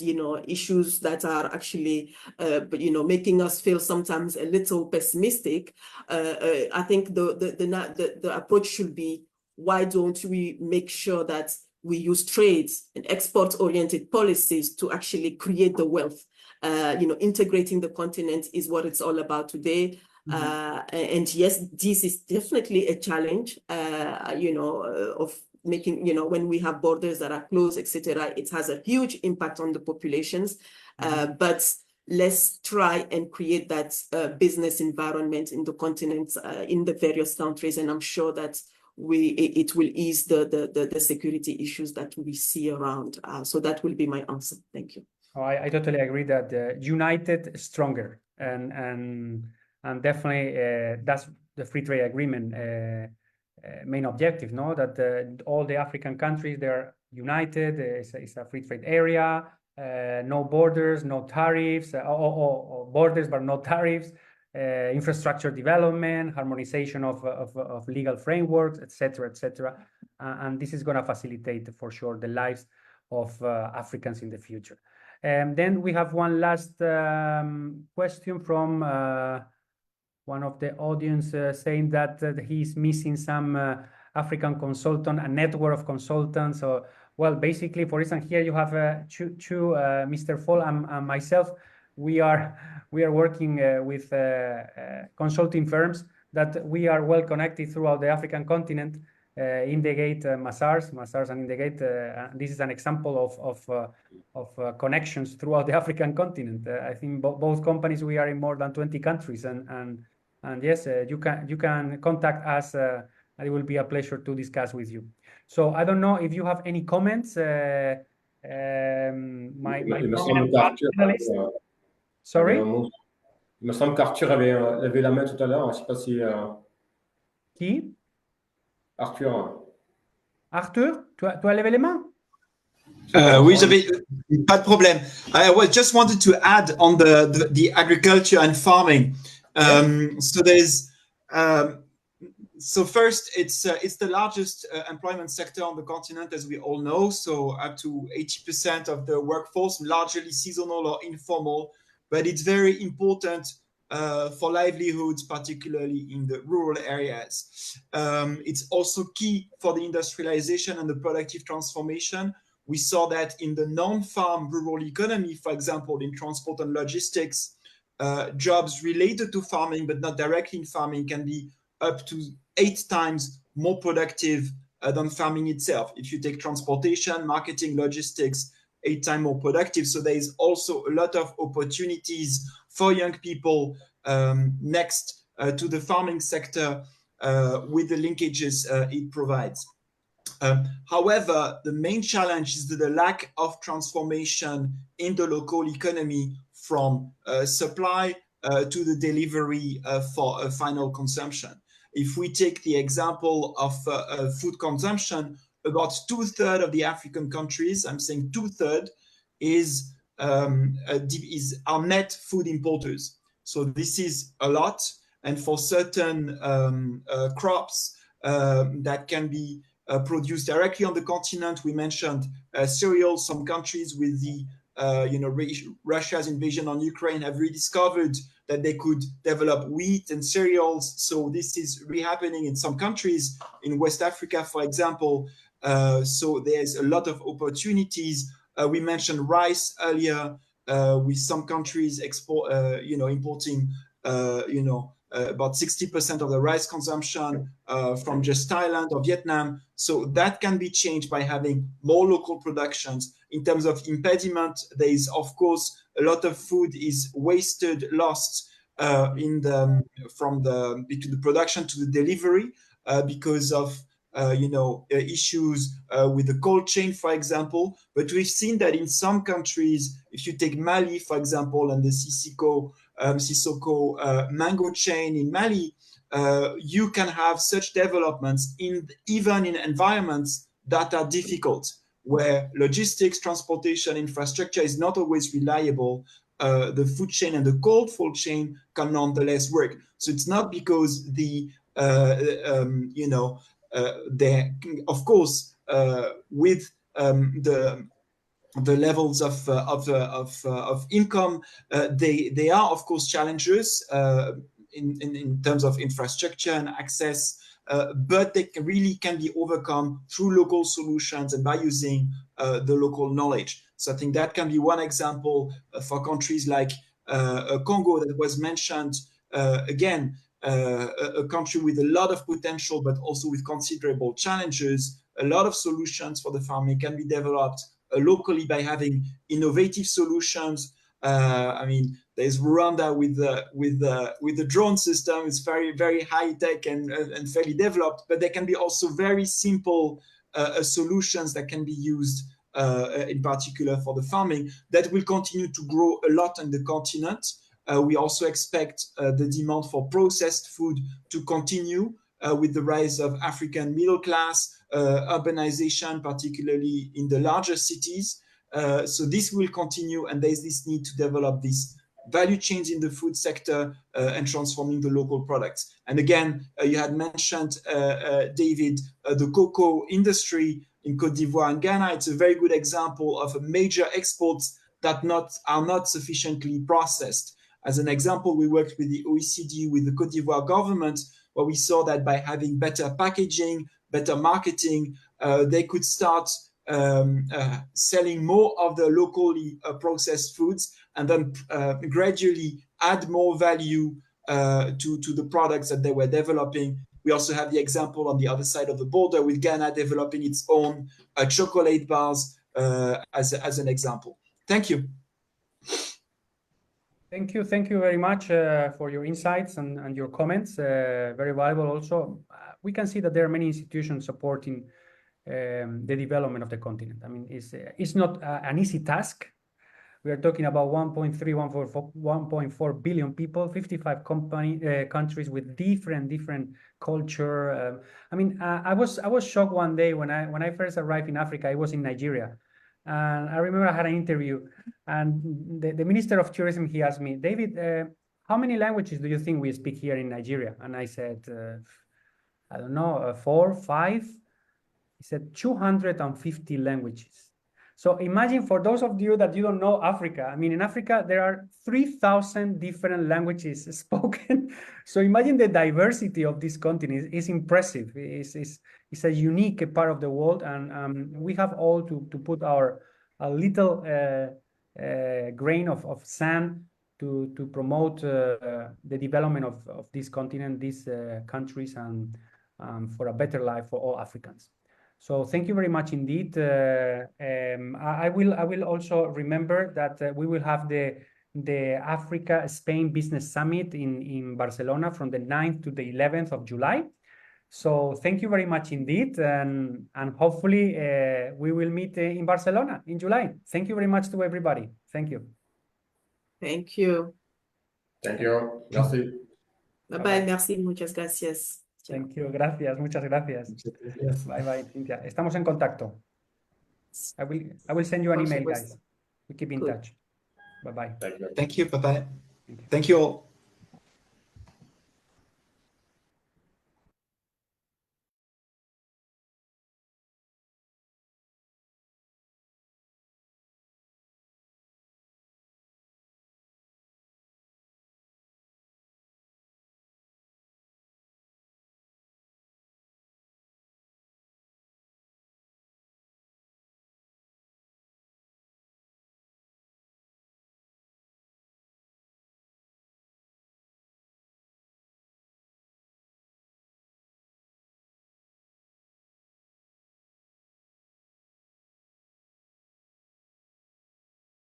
issues that are actually making us feel sometimes a little pessimistic, I think the approach should be, why don't we make sure that we use trades and export-oriented policies to actually create the wealth? Integrating the continent is what it's all about today. And yes, this is definitely a challenge, of making, when we have borders that are closed, etc. It has a huge impact on the populations. But let's try and create that business environment in the continent, in the various countries, and I'm sure that it will ease the security issues that we see around. So that will be my answer. Thank you. Oh, I totally agree that united, stronger, and definitely that's the free trade agreement main objective. No, that all the African countries, they're united. It's a free trade area. No borders, no tariffs, or borders but no tariffs. Infrastructure development, harmonization of legal frameworks, etc. And this is going to facilitate for sure the lives of Africans in the future. And then we have one last question from one of the audience saying that he's missing some African consultant, a network of consultants. So, well, basically, for instance, here you have two Mr. Fall and myself. We are working with consulting firms that we are well connected throughout the African continent. Indegate, Mazars and Indegate. This is an example of connections throughout the African continent. I think both companies, we are in more than 20 countries, and yes, you can contact us. It will be a pleasure to discuss with you. So I don't know if you have any comments. My Sorry? Il me semble qu'Arthur avait levé la main tout à l'heure. Je ne sais pas si... Qui? Arthur. Arthur, tu as levé les mains? Oui, pas de problème. I just wanted to add on the agriculture and farming. So first, it's the largest employment sector on the continent, as we all know. So up to 80% of the workforce, largely seasonal or informal, but it's very important for livelihoods, particularly in the rural areas. It's also key for the industrialization and the productive transformation. We saw that in the non-farm rural economy, for example, in transport and logistics, jobs related to farming, but not directly in farming, can be up to 8 times more productive than farming itself. If you take transportation, marketing, logistics, 8 times more productive. So there is also a lot of opportunities for young people next to the farming sector with the linkages it provides. However, the main challenge is the lack of transformation in the local economy from supply to the delivery for final consumption. If we take the example of food consumption, about 2/3 of the African countries, I'm saying 2/3, are net food importers. So this is a lot, and for certain crops that can be produced directly on the continent, we mentioned cereals. Some countries with the Russia's invasion on Ukraine have rediscovered that they could develop wheat and cereals. So this is re-happening in some countries in West Africa, for example. So there's a lot of opportunities. We mentioned rice earlier, with some countries importing about 60% of the rice consumption from just Thailand or Vietnam. So that can be changed by having more local productions. In terms of impediment, there is, of course, a lot of food is wasted, lost between the production to the delivery because of issues with the cold chain, for example. But we've seen that in some countries, if you take Mali, for example, and the Sissoko mango chain in Mali, you can have such developments even in environments that are difficult, where logistics, transportation, infrastructure is not always reliable. the food chain and the cold food chain can nonetheless work. So it's not because they, of course, with the levels of income, they are of course challenges in terms of infrastructure and access, but they really can be overcome through local solutions and by using the local knowledge. So I think that can be one example for countries like Congo that was mentioned. Again, a country with a lot of potential, but also with considerable challenges. A lot of solutions for the farming can be developed locally by having innovative solutions. I mean, there's Rwanda with the drone system. It's very, very high tech and fairly developed, but there can be also very simple solutions that can be used in particular for the farming that will continue to grow a lot on the continent. We also expect the demand for processed food to continue with the rise of African middle class, urbanization, particularly in the larger cities. So this will continue, and there's this need to develop these value chains in the food sector and transforming the local products. And again, you had mentioned, David, the cocoa industry in Côte d'Ivoire and Ghana. It's a very good example of a major exports that are not sufficiently processed. As an example, we worked with the OECD, with the Côte d'Ivoire government, where we saw that by having better packaging, better marketing, they could start selling more of the locally processed foods, and then gradually add more value to the products that they were developing. We also have the example on the other side of the border with Ghana developing its own chocolate bars as an example. Thank you. Thank you very much for your insights and your comments. Very valuable also. We can see that there are many institutions supporting the development of the continent. I mean, it's not an easy task. We are talking about 1.4 billion people, 55 countries with different culture. I mean, I was shocked one day when I first arrived in Africa. I was in Nigeria, and I remember I had an interview, and the Minister of Tourism, he asked me, David, how many languages do you think we speak here in Nigeria? And I said, I don't know, 4, 5. He said 250 languages. So imagine, for those of you that you don't know Africa, I mean, in Africa, there are 3,000 different languages spoken. So imagine the diversity of this continent is impressive. It's a unique part of the world. And we have all to put a little grain of sand to promote the development of this continent, these countries, and for a better life for all Africans. So thank you very much indeed. I will also remember that we will have the Africa-Spain Business Summit in Barcelona from the 9th to the 11th of July. So thank you very much indeed, and hopefully we will meet in Barcelona in July. Thank you very much to everybody. Thank you. Thank you. Thank you. Merci. Bye-bye. Merci. Muchas gracias. Thank you. Gracias. Muchas gracias. Bye bye, Cynthia. Estamos en contacto. I will send you an email, guys. We keep in touch. Bye bye. Thank you. Bye bye. Thank you all.